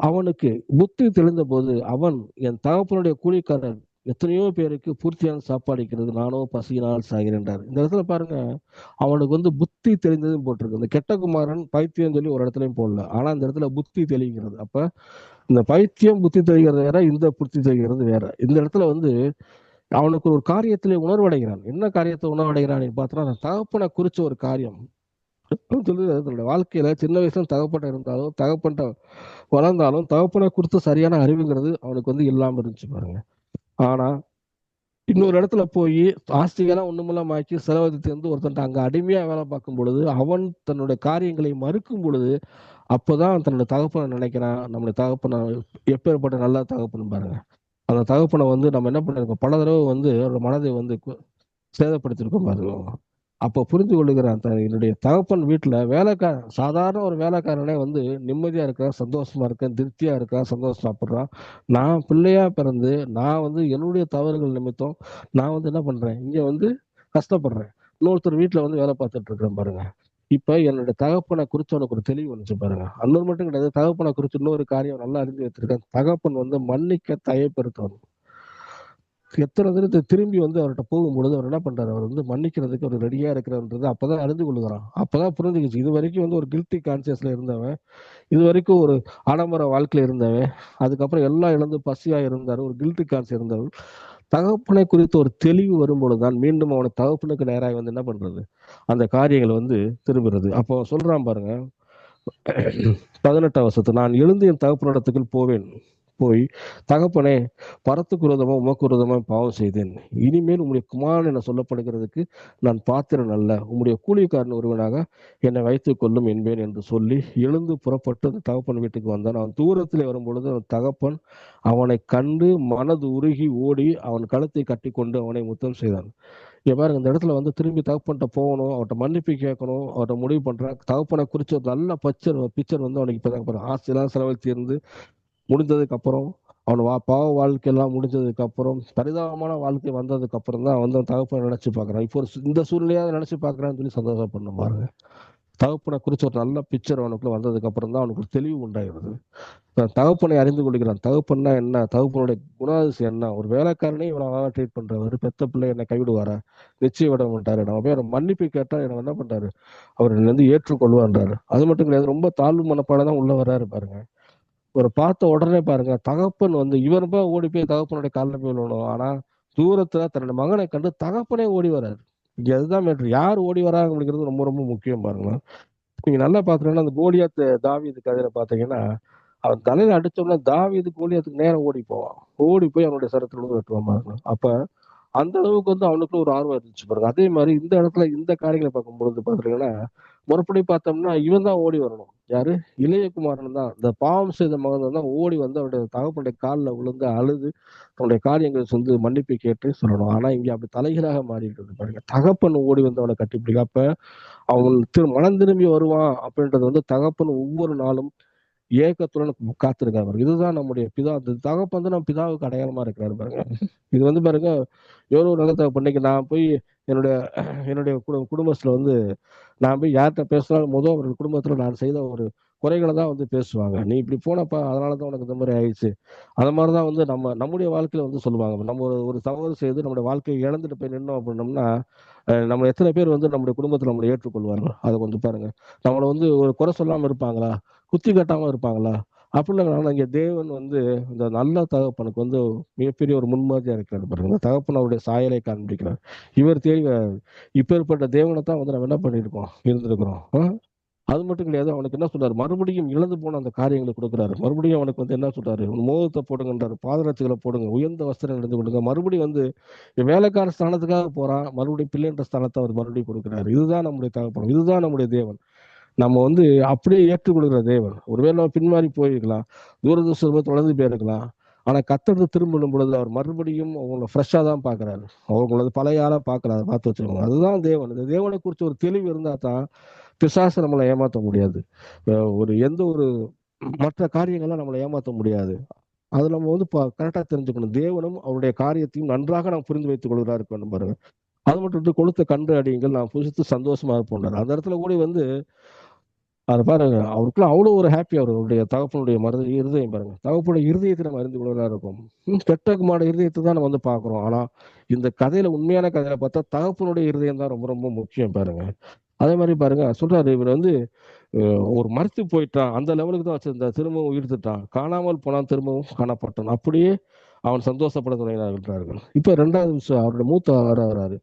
அவனுக்கு புத்தி தெளிந்த போது அவன், என் தகப்பனுடைய கூலிக்காரர் எத்தனையோ பேருக்கு பூர்த்தியான சாப்பாடு இருக்கிறது, நானோ பசியினால் சாகிறேன்றார். இந்த இடத்துல பாருங்க, அவனுக்கு வந்து புத்தி தெளிந்ததுன்னு போட்டிருக்கு. இந்த கெட்ட குமாரன் பைத்தியம் சொல்லி ஒரு இடத்துலயும் போடல. ஆனா இந்த இடத்துல புத்தி தெளிகிறது. அப்ப இந்த பைத்தியம் புத்தி தெளிகிறது வேற, இந்த புத்தி தெளிகிறது வேற. இந்த இடத்துல வந்து அவனுக்கு ஒரு காரியத்திலே உணர்வடைகிறான். என்ன காரியத்தை உணர்வடைகிறான் பார்த்தா, அந்த தகப்பனை குறிச்ச ஒரு காரியம் சொல்லி தன்னுடைய வாழ்க்கையில சின்ன வயசுல தகப்பட்ட இருந்தாலும் தகப்பன்ட்ட வளர்ந்தாலும் தகப்பனை குறித்து சரியான அறிவுங்கிறது அவனுக்கு வந்து இல்லாம இருந்துச்சு பாருங்க. ஆனா இன்னொரு இடத்துல போய் ஆஸ்திகெல்லாம் ஒண்ணுமெல்லாம் ஆக்கி செலவழித்து வந்து ஒருத்தன் அங்க அடிமையா வேலை பார்க்கும் பொழுது அவன் தன்னுடைய காரியங்களை மறுக்கும் பொழுது அப்போதான் தன்னுடைய தகப்பனை நினைக்கிறான். நம்மளுடைய தகப்பனை எப்பேற்பட்ட நல்ல தகப்பன் பாருங்க. அந்த தகப்பனை வந்து நம்ம என்ன பண்ணிருக்கோம், பல தடவை வந்து ஒரு மனதை வந்து சேதப்படுத்திருக்கோம் பாருங்க. அப்போ புரிந்து கொள்ளுகிறான், என்னுடைய தகப்பன் வீட்டுல வேலைக்காரன், சாதாரண ஒரு வேலைக்காரனே வந்து நிம்மதியா இருக்கான், சந்தோஷமா இருக்கேன், திருப்தியா இருக்கான், சந்தோஷம் சாப்பிட்றான். நான் பிள்ளையா பிறந்து நான் வந்து என்னுடைய தவறுகள் நிமித்தம் நான் வந்து என்ன பண்றேன், இங்க வந்து கஷ்டப்படுறேன். இன்னொருத்தர் வீட்டுல வந்து வேலை பார்த்துட்டு இருக்கிறேன் பாருங்க. இப்ப என்னுடைய தகப்பனை குறிச்சு உனக்கு ஒரு தெளிவு வந்துச்சு பாருங்க. அன்னொரு மட்டும் கிடையாது, தகப்பனை குறிச்சு இன்னொரு காரியம் நல்லா அறிஞ்சு வச்சிருக்கேன். தகப்பன் வந்து மன்னிக்க தயப்பெருத்தவன். எத்தனை தடவை திரும்பி வந்து அவர்கிட்ட போகும்பொழுது அவர் என்ன பண்றாரு, அவர் வந்து மன்னிக்கிறதுக்கு அவர் ரெடியா இருக்கிறன்றது அப்பதான் அறிந்து கொள்ளுகிறான். அப்பதான் புரிஞ்சுக்கிச்சு, இது வரைக்கும் வந்து ஒரு கில்ட்டி கான்சியஸ்ல இருந்தவன், இது வரைக்கும் ஒரு ஆடம்பர வாழ்க்கையில இருந்தவன், அதுக்கப்புறம் எல்லாம் இழந்து பசியா இருந்தாரு, ஒரு கில்ட்டி கான்சியஸ் இருந்தவன். தகப்பனை குறித்து ஒரு தெளிவு வரும்பொழுதுதான் மீண்டும் அவனை தகப்பனுக்கு நேராக வந்து என்ன பண்றது, அந்த காரியங்கள் வந்து திரும்புறது. அப்போ சொல்றான் பாருங்க 18 வசனத்தை, நான் எழுந்து என் தகப்பனிடத்துக்கு போவேன், போய் தகப்பனே, பரத்துக்கு விரோதமா உமக்கு விரோதமா பாவம் செய்தேன், இனிமேல் உம்முடைய குமாரன் என சொல்லப்படுகிறதுக்கு நான் பாத்திரன் அல்ல, உம்முடைய கூலிக்காரன் ஒருவனாக என்னை வைத்துக் கொள்ளும் என்பேன் என்று சொல்லி எழுந்து புறப்பட்டு அந்த தகப்பன் வீட்டுக்கு வந்தான். அவன் தூரத்திலே வரும்பொழுது அவன் தகப்பன் அவனை கண்டு மனது உருகி ஓடி அவன் கழுத்தை கட்டி கொண்டு அவனை முத்தம் செய்தான். இங்க பாருங்க, இந்த இடத்துல வந்து திரும்பி தகப்பன்ட்ட போகணும், அவர்கிட்ட மன்னிப்பு கேட்கணும், அவர்கிட்ட முடிவு பண்றான். தகப்பனை குறிச்சு ஒரு நல்ல பிக்சர் வந்து அவனுக்கு இப்பதான் ஆசையெல்லாம் செலவழித்து இருந்து முடிந்ததுக்கு அப்புறம் அவன் பாவ வாழ்க்கை எல்லாம் முடிஞ்சதுக்கு அப்புறம் பரிதாபமான வாழ்க்கை வந்ததுக்கு அப்புறம் தான் வந்து தகப்பனை நினைச்சு பாக்குறான். இப்போ இந்த சூழ்நிலையாவது நினைச்சு பாக்குறான்னு சொல்லி சந்தோஷப்படணும் பண்ண பாருங்க. தகப்பனை குறிச்சு ஒரு நல்ல பிக்சர் அவனுக்குள்ள வந்ததுக்கு அப்புறம் தான் அவனுக்கு தெளிவு உண்டாகிறது. தகப்பனை அறிந்து கொள்கிறான். தகப்பன்னா என்ன, தகப்பனுடைய குணாதிசயம் என்ன. ஒரு வேலைக்காரனே இவ்வளவு ட்ரீட் பண்றவர், பெத்த பிள்ளை என்னை கைவிடுவாரா, நிச்சயம் விட மாட்டாரு. நம்ம போய் மன்னிப்பு கேட்டா என்ன என்ன பண்றாரு, அவர் வந்து ஏற்றுக்கொள்வான்றாரு. அது மட்டும் கிடையாது, ரொம்ப தாழ்வு மனப்பாடம் தான் உள்ள வர்றாரு பாருங்க. ஒரு பார்த்த உடனே பாருங்க, தகப்பன் வந்து இவன் போய் ஓடி போய் தகப்பனுடைய காலில் போய் விழணும். ஆனா தூரத்துல தன்னுடைய மகனை கண்டு தகப்பனே ஓடி வராரு. இங்க அதுதான் மேட்ரு. யார் ஓடி வராங்க அப்படிங்கிறது ரொம்ப ரொம்ப முக்கியம் பாருங்க. நீங்க நல்லா பாத்தீங்கன்னா அந்த கோலியாத் தாவீது கதையில பாத்தீங்கன்னா அவன் தலையில அடிச்சோம்னா தாவீது கோலியாத்துக்கு நேரம் ஓடி போவான். ஓடி போய் அவனுடைய சரத்துல வெட்டுவான் பாருங்க. அப்ப அந்த அளவுக்கு வந்து அவனுக்கு ஒரு ஆர்வம் இருந்துச்சு பாருங்க. அதே மாதிரி இந்த இடத்துல இந்த காரியங்களை பார்க்கும் பொழுது பாத்தீங்கன்னா, முறைப்படி பார்த்தோம்னா இவன் தான் ஓடி வரணும். யாரு? இளையகுமாரன் தான். இந்த பாவம் செய்த மகன் தான் ஓடி வந்து அவருடைய தகப்பனுடைய காலில் விழுந்து அழுது தன்னுடைய காரியங்களை வந்து மன்னிப்பை கேட்டு சொல்லணும். ஆனா இங்க அப்படி தலைகளாக மாறிட்டு பாருங்க. தகப்பன் ஓடி வந்து அவனை கட்டிப்பிடிக்க, அப்ப அவன் மனம் திரும்பி வருவான் அப்படின்றது வந்து தகப்பன் ஒவ்வொரு நாளும் ஏக்கத்துடன் காத்திருக்காரு பாருங்க. இதுதான் நம்முடைய பிதா. அந்த தகப்பன் வந்து நம்ம பிதாவுக்கு அடையாளமா இருக்கிறாரு பாருங்க. இது வந்து பாருங்க, எவ்வளவு நல்ல தகப்பன். இன்னைக்கு நான் போய் என்னுடைய என்னுடைய குடும்பத்துல வந்து நான் போய் யார்கிட்ட பேசினாலும் முதல் அவர்கள் குடும்பத்துல நான் செய்த ஒரு குறைகளை தான் வந்து பேசுவாங்க. நீ இப்படி போனப்பா, அதனாலதான் உனக்கு இந்த மாதிரி ஆயிடுச்சு. அந்த மாதிரிதான் வந்து நம்முடைய வாழ்க்கையில வந்து சொல்லுவாங்க. நம்ம ஒரு தவறு செய்து நம்முடைய வாழ்க்கையை இழந்துட்டு போய் நின்னோம் அப்படின்னோம்னா, நம்ம எத்தனை பேர் வந்து நம்முடைய குடும்பத்துல நம்மளை ஏற்றுக்கொள்வார்கள்? அதை கொஞ்சம் பாருங்க. நம்மளை வந்து ஒரு குறை சொல்லாம இருப்பாங்களா? குத்தி கட்டாம இருப்பாங்களா? அப்படிலாம் இங்க தேவன் வந்து இந்த நல்ல தகப்பனுக்கு வந்து மிகப்பெரிய ஒரு முன்மாதிரியா இருக்கிறார் பாருங்க. இந்த தகப்பன் அவருடைய சாயலை காண்பிக்கிறார். இவர் தேடி இப்பேற்பட்ட தேவனை தான் வந்து நம்ம என்ன பண்ணியிருக்கோம், இருந்திருக்கிறோம். அது மட்டும் கிடையாது, அவனுக்கு என்ன சொல்றாரு, மறுபடியும் இழந்து போன அந்த காரியங்களை கொடுக்குறாரு. மறுபடியும் அவனுக்கு வந்து என்ன சொல்றாரு, மோகத்தை போடுங்கன்றாரு, பாதரட்சிகளை போடுங்க, உயர்ந்த வஸ்திரம் எடுத்து கொடுங்க. மறுபடியும் வந்து வேலைக்கார ஸ்தானத்துக்காக போறான், மறுபடியும் பிள்ளைன்ற ஸ்தானத்தை அவர் மறுபடியும் கொடுக்குறாரு. இதுதான் நம்முடைய தகப்பன், இதுதான் நம்முடைய தேவன். நம்ம வந்து அப்படியே ஏற்றுக்கொள்கிற தேவன். ஒருவேளை நம்ம பின்மாறி போயிருக்கலாம், தூரதர்ஷனமா தொடர்ந்து போயிருக்கலாம். ஆனா கத்தர் திரும்பும் பொழுது அவர் மறுபடியும் அவங்கள ஃப்ரெஷ்ஷா தான் பாக்குறாரு. அவங்களது பழைய ஆளா பாக்குறாரு. பார்த்து வச்சுக்கோங்க. அதுதான் தேவன். இந்த தேவனை குறித்து ஒரு தெளிவு இருந்தா தான் பிசாசை நம்மளை ஏமாற்ற முடியாது. எந்த ஒரு மற்ற காரியங்கள்லாம் நம்மளை ஏமாற்ற முடியாது. அது நம்ம வந்து கரெக்டா தெரிஞ்சுக்கணும். தேவனும் அவருடைய காரியத்தையும் நன்றாக நாம் புரிந்து வைத்துக் கொள்கிறாரு பாருங்க. அது மட்டும் கொளுத்த கன்று அடியுங்கள், நான் புசித்து சந்தோஷமா இருப்போம். அந்த இடத்துல கூட வந்து அதை பாருங்க, அவருக்குள்ள அவ்வளவு ஒரு ஹாப்பி. அவருடைய தகப்பனுடைய இருதயம் பாருங்க. தகப்பனுடைய இருதயத்தை நம்ம அறிந்து கொள்ளலாம் இருக்கும். கெட்டகுமான இருதயத்தை தான் நம்ம வந்து பாக்குறோம். ஆனா இந்த கதையில, உண்மையான கதையில பார்த்தா தகப்பனுடைய இருதயம் தான் ரொம்ப ரொம்ப முக்கியம் பாருங்க. அதே மாதிரி பாருங்க, சொல்றாரு இவர் வந்து ஒரு மறுத்து போயிட்டான், அந்த லெவலுக்கு தான் வச்சிருந்தா, திரும்பவும் உயிர்த்துட்டான், காணாமல் போனான், திரும்பவும் காணப்பட்டான். அப்படியே அவன் சந்தோஷப்பட தொடங்கினார்கள். இப்ப ரெண்டாவது விஷயம், அவருடைய மூத்த வராரு.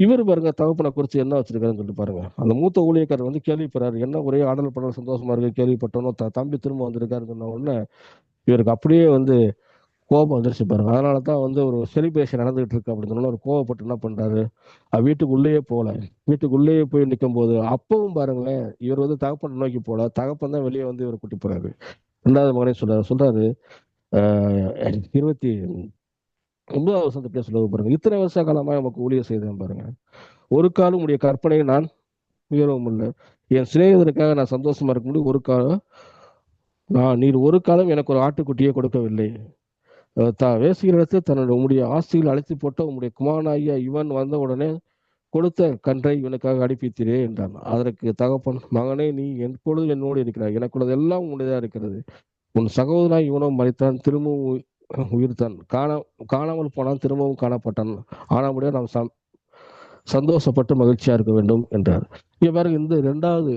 இவர் பாருங்க தகப்பனை குறித்து என்ன வச்சிருக்காருன்னு சொல்லிட்டு பாருங்க. அந்த மூத்த ஊழியக்காரர் வந்து கேள்விப்படுறாரு, என்ன ஒரே ஆடல் படல் சந்தோஷமா இருக்கு, கேள்விப்பட்டோம் தம்பி திரும்ப வந்திருக்காருன்னு சொன்ன உடனே இவருக்கு அப்படியே வந்து கோபம் வந்துருச்சு பாருங்க. அதனாலதான் வந்து ஒரு செலிப்ரேஷன் நடந்துகிட்டு இருக்கு அப்படின்னு சொன்னா ஒரு கோவப்பட்டு என்ன பண்றாரு, வீட்டுக்குள்ளேயே போல, வீட்டுக்குள்ளேயே போய் நிற்கும் போது அப்பவும் பாருங்களேன், இவர் வந்து தகப்பன் நோக்கி போல, தகப்பன் தான் வெளியே வந்து இவர் கூட்டி போறாரு. ரெண்டாவது மகனே சொல்றாரு 29வது சொல்லுவது பாருங்க, இத்தனை வருஷ காலமா நமக்கு ஊழியர் செய்தேன் பாருங்க, ஒரு காலம் உடைய கற்பனையை நான் உயரவும் இல்லை, என் சிநேகிதருக்காக நான் சந்தோஷமா இருக்க முடியும், நீர் ஒரு காலம் எனக்கு ஒரு ஆட்டுக்குட்டியை கொடுக்கவில்லை, வேசுகிறத்து தன்னுடைய உம்முடைய ஆஸ்திகள் அழைத்து போட்ட உம்முடைய குமாரனாகிய இவன் வந்த உடனே கொடுத்த கன்றை இவனுக்காக அடிப்பித்தீரே என்றான். அதற்கு தகப்பன், மகனே நீ எப்பொழுது என்னோடு இருக்கிறாய், எனக்குள்ளது எல்லாம் உன்னுடையதா இருக்கிறது, உன் சகோதரனாய் இவனும் மறித்தான், திரும்பவும் உயிர்த்தான், காணாமல் போனான், திரும்பவும் காணப்பட்டான், ஆனாபடியா நாம் சந்தோஷப்பட்டு மகிழ்ச்சியா இருக்க வேண்டும் என்றார். இங்க பாருங்க, இந்த ரெண்டாவது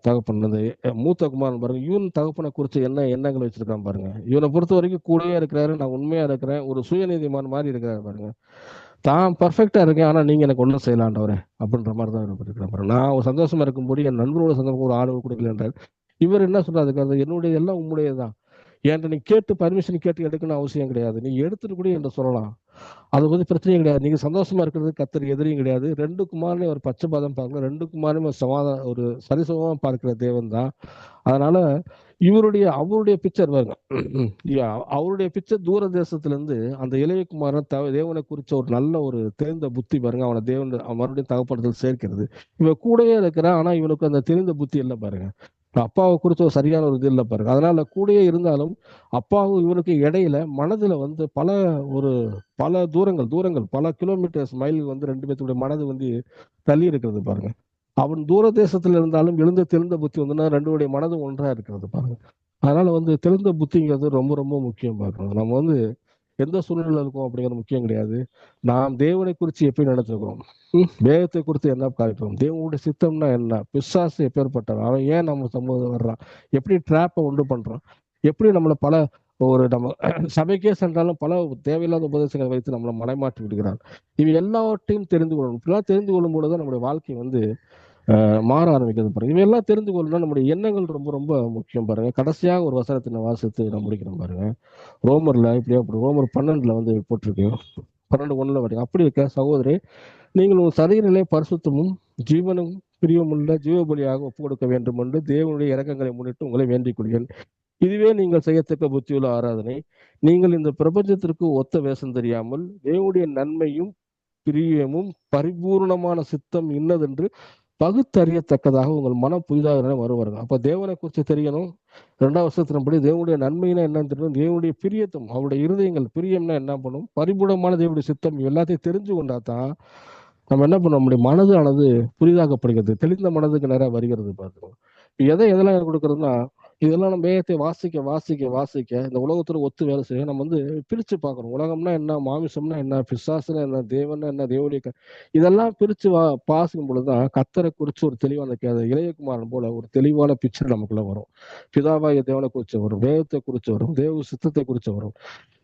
தகப்பன், இந்த மூத்த குமாரன் பாருங்க, இவன் தகப்பனை குறித்து என்ன எண்ணங்கள் வச்சிருக்கான் பாருங்க. இவனை பொறுத்த வரைக்கும் கூடவே இருக்கிறாரு, நான் உண்மையா இருக்கிறேன், ஒரு சுயநீதிமான் மாதிரி இருக்கிறாரு பாருங்க. தான் பர்ஃபெக்டா இருக்கேன், ஆனா நீங்க எனக்கு ஒன்றும் செய்யலாண்டவரே அப்படின்ற மாதிரி தான் இருக்கிறார் பாருங்க. நான் ஒரு சந்தோஷமா இருக்கும்போது என் நண்பரோட சந்தோஷம் ஒரு ஆதரவு கொடுக்கல என்றார். இவர் என்ன சொல்றாரு, என்னுடைய எல்லாம் உங்களுடையதான், என்கிட்ட நீ கேட்டு பர்மிஷன் கேட்டு எடுக்கணும் அவசியம் கிடையாது, நீ எடுத்துட்டு கூட என்று சொல்லலாம், அது வந்து பிரச்சனையும் கிடையாது, நீங்க சந்தோஷமா இருக்கிறது கத்தர் எதிரியும் கிடையாது, ரெண்டு குமாரனே ஒரு பட்சபாதம் பார்க்கல, ரெண்டு குமாரனே ஒரு சரிசமமா பார்க்கிற தேவன் தான். அதனால அவருடைய பிக்சர் பாருங்க, அவருடைய பிக்சர் தூர தேசத்துல இருந்து அந்த இளையகுமாரன் தேவனை குறிச்ச ஒரு நல்ல ஒரு தெரிந்த புத்தி பாருங்க, அவனை தேவன் மறுபடியும் தகப்படத்தில் சேர்க்கிறது. இவன் கூடயே இருக்கிறான், ஆனா இவனுக்கு அந்த தெரிந்த புத்தி இல்லை பாருங்க, அப்பாவை குறித்த ஒரு சரியான ஒரு இது இல்லை பாருங்க. அதனால கூடயே இருந்தாலும் அப்பாவும் இவனுக்கு இடையில மனதுல வந்து பல தூரங்கள் பல கிலோமீட்டர்ஸ் மைல் வந்து ரெண்டு பேர்த்துடைய மனது வந்து தள்ளி இருக்கிறது பாருங்க. அவன் தூர தேசத்துல இருந்தாலும் எழுந்த தெளிந்த புத்தி வந்துன்னா ரெண்டுடைய மனதும் ஒன்றா இருக்கிறது பாருங்க. அதனால வந்து தெளிந்த புத்திங்கிறது ரொம்ப ரொம்ப முக்கியம் பார்க்கணும். நம்ம வந்து எந்த சூழ்நிலையில இருக்கோம் அப்படிங்கிறது முக்கியம் கிடையாது, நாம் தேவனை குறித்து எப்படி நடத்துக்கிறோம், வேகத்தை குறித்து என்ன காட்டுறோம், தேவனுடைய சித்தம்னா என்ன, பிசாசு எப்பேற்பட்டவன், அவன் ஏன் நம்ம சமூகம் வர்றான், எப்படி ட்ராப்பை உண்டு பண்றான், எப்படி நம்மளை நம்ம சபைக்கே சென்றாலும் பல தேவையில்லாத உபதேசங்களை வைத்து நம்மளை மடைமாற்றி விடுகிறான். இவை எல்லாவற்றையும் தெரிந்து கொள்ளணும். இப்படிலாம் தெரிந்து கொள்ளும் பொழுதுதான் நம்முடைய வாழ்க்கை வந்து மாற ஆரம்பிக்கிறது பாருங்க. இவையெல்லாம் தெரிந்து கொள்ளணும்னா நம்முடைய எண்ணங்கள் ரொம்ப ரொம்ப முக்கியம் பாருங்க. கடைசியாக ஒரு வசனத்தை நான் வாசித்து நான் முடிக்கிறேன் பாருங்க. ரோமர்ல இப்படியா ரோமர் 12 வந்து போட்டிருக்கு. 12:1 பாருங்க. அப்படி இருக்க சகோதரி, நீங்கள் உங்கள் சரீரங்களை பரிசுத்தமும் ஜீவனும் பிரியமுள்ள ஜீவபலியாக ஒப்பு கொடுக்க வேண்டும் என்று தேவனுடைய இரக்கங்களை முன்னிட்டு உங்களை வேண்டிக் கொள்கிறேன். இதுவே நீங்கள் செய்யத்தக்க புத்தியுள்ள ஆராதனை. நீங்கள் இந்த பிரபஞ்சத்திற்கு ஒத்த வேஷம் தெரியாமல் தேவனுடைய நன்மையும் பிரியமும் பரிபூர்ணமான சித்தம் இன்னதென்று பகுத்தறியத்தக்கதாக உங்கள் மனம் புதிதாக வருவார்கள். அப்ப தேவனை குறித்து தெரியணும். 2வது வருஷத்தின்படி தேவனுடைய நன்மைனா என்னன்னு தெரியணும். தேவனுடைய பிரியத்தும் அவருடைய இருதயங்கள் பிரியம்னா என்ன பண்ணும், பரிபூர்ணமான தேவனுடைய சித்தம் எல்லாத்தையும் தெரிஞ்சு கொண்டா தான் நம்ம என்ன பண்ணோம், நம்முடைய மனதானது புதிதாக்கப்படுகிறது. தெளிந்த மனதுக்கு நிறைய வருகிறது. பார்த்துக்கோங்க. எதெல்லாம் கொடுக்கறதுன்னா, இதெல்லாம் நம்ம வேகத்தை வாசிக்க வாசிக்க வாசிக்க இந்த உலகத்துல ஒத்து வேலை செய்ய நம்ம வந்து பிரிச்சு பார்க்கணும். உலகம்னா என்ன, மாமிசம்னா என்ன, பிசாசுனா என்ன, தேவன்னா என்ன, தேவனுடைய இதெல்லாம் பிரிச்சு பாசிக்கும் பொழுதுதான் கத்தரை குறிச்சு ஒரு தெளிவான இளையகுமாரன் போல ஒரு தெளிவான பிக்சர் நமக்குள்ள வரும். பிதாவாகிய தேவனை குறிச்சு வரும், வேதத்தை குறிச்சு வரும், தேவ சித்தத்தை குறிச்சு வரும்.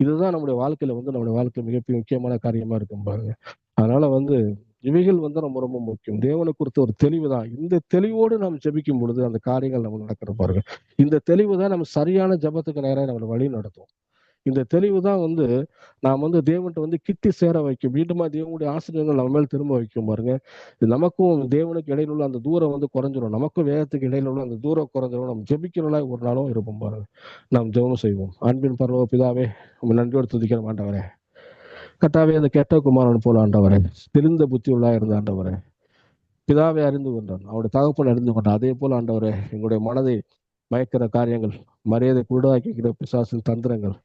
இதுதான் நம்முடைய வாழ்க்கையில வந்து நம்முடைய வாழ்க்கை மிகப்பெரிய முக்கியமான காரியமா இருக்கும் பாருங்க. அதனால வந்து இவைகள் வந்து ரொம்ப ரொம்ப முக்கியம். தேவனை குறித்த ஒரு தெளிவு தான். இந்த தெளிவோடு நாம் ஜெபிக்கும் பொழுது அந்த காரியங்கள் நம்ம நடக்கிற பாருங்க. இந்த தெளிவு தான் நம்ம சரியான ஜபத்துக்கு நேரம் நம்மளை வழி நடத்தும். இந்த தெளிவு தான் வந்து நாம் வந்து தேவன்கிட்ட வந்து கிட்டி சேர வைக்கும். மீண்டுமா தேவனுடைய ஆசீர்வாதங்கள் நம்ம மேல் திரும்ப வைக்கும் பாருங்க. இது நமக்கும் தேவனுக்கு இடையில உள்ள அந்த தூரம் வந்து குறைஞ்சிரும். நமக்கும் வேதத்துக்கு இடையில உள்ள அந்த தூரம் குறைஞ்சிரும். நம்ம ஜெபிக்கிறவங்களா ஒரு நாளும் இருப்போம் பாருங்க. நாம் ஜெபம் செய்வோம். அன்பின் பரலோக பிதாவே, உங்க நன்றியோடு துதிக்கிற ஆண்டவரே. கட்டாவே அந்த கெட்ட குமாரன் போல ஆண்டவரே, தெரிந்த புத்தி உள்ளா இருந்த ஆண்டவரே, பிதாவை அறிந்து கொண்டான், அவருடைய தகப்பன் அறிந்து கொண்டான். அதே போல ஆண்டவரே, எங்களுடைய மனதை மயக்கிற காரியங்கள், மரியாதை குருடாக்கிற பிசாசின் தந்திரங்கள்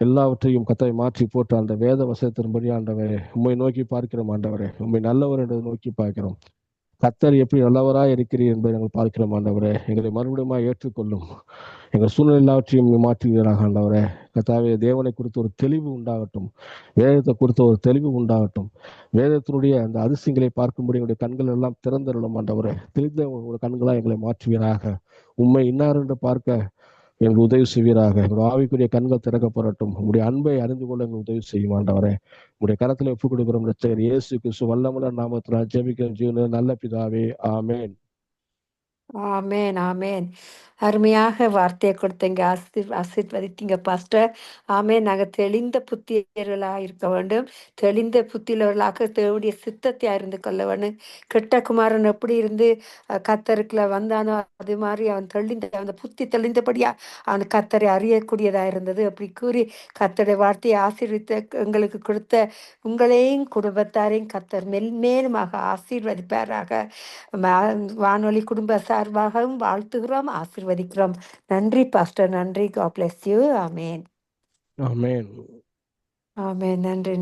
எல்லாவற்றையும் கத்தாய் மாற்றி போட்டு அந்த வேத வசனத்தின்படி ஆண்டவரே உம்மை நோக்கி பார்க்கிறோம். ஆண்டவரே, உம்மை நல்லவர் என்று நோக்கி பார்க்கிறோம். கத்தர் எப்படி நல்லவராய் இருக்கிறீர் என்பதை நாங்கள் பார்க்கிறோம். ஆண்டவரே, எங்களை மறுபடியும் ஏற்றுக்கொள்ளும். எங்கள் சூழ்நிலை எல்லாவற்றையும் மாற்றுவீராக ஆண்டவரே. கத்தாவே, தேவனை குறித்து ஒரு தெளிவு உண்டாகட்டும், வேதத்தை குறித்த ஒரு தெளிவு உண்டாகட்டும். வேதத்தினுடைய அந்த அதிசயங்களை பார்க்கும்படி எங்களுடைய கண்கள் எல்லாம் திறந்தருளும் ஆண்டவரே. தெரிந்த ஒரு கண்களாக எங்களை மாற்றுவீராக. உண்மை இன்னார் என்று பார்க்க எங்களுக்கு உதவி செய்வீராக. எங்களுடைய ஆவிக்குரிய கண்கள் திறக்கப்படட்டும். உங்களுடைய அன்பை அறிந்து கொள்ள எங்களுக்கு உதவி செய்யும் ஆண்டவரே. உங்களுடைய கரத்தில் ஒப்புக் கொடுக்கிறோம். ரட்சகர் இயேசு கிறிஸ்து வல்லமுள்ள நாமத்தினால் ஜெபிக்கிறோம் ஜீவன நல்ல பிதாவே, ஆமேன். ஆமேன், ஆமேன். அருமையாக வார்த்தையை கொடுத்தீங்க, ஆசீர்வதித்தீங்க பாஸ்டர். ஆமேன். நாங்கள் தெளிந்த புத்தியர்களாக இருக்க வேண்டும். தெளிந்த புத்தியுள்ளவர்களாக தேவனுடைய சித்தத்தை அறிந்து கொள்ள வேண்டும். கெட்ட குமாரன் எப்படி இருந்து கத்தருக்குள்ள வந்தானோ அது மாதிரி அவன் அந்த புத்தி தெளிந்தபடியா அவன் கத்தரை அறியக்கூடியதாக இருந்தது. அப்படி கூறி கத்தருடைய வார்த்தையை ஆசீர்வித்த எங்களுக்கு கொடுத்த உங்களையும் குடும்பத்தாரையும் கத்தர் மேலுமாக ஆசீர்வதிப்பாராக. வானொலி குடும்ப சார்பாகவும் வாழ்த்துகிறோம், ஆசீர்வதிக்கிறோம். நன்றி பாஸ்டர், நன்றி. God bless you. ஆமேன், ஆமேன். ஆமேன். நன்றி.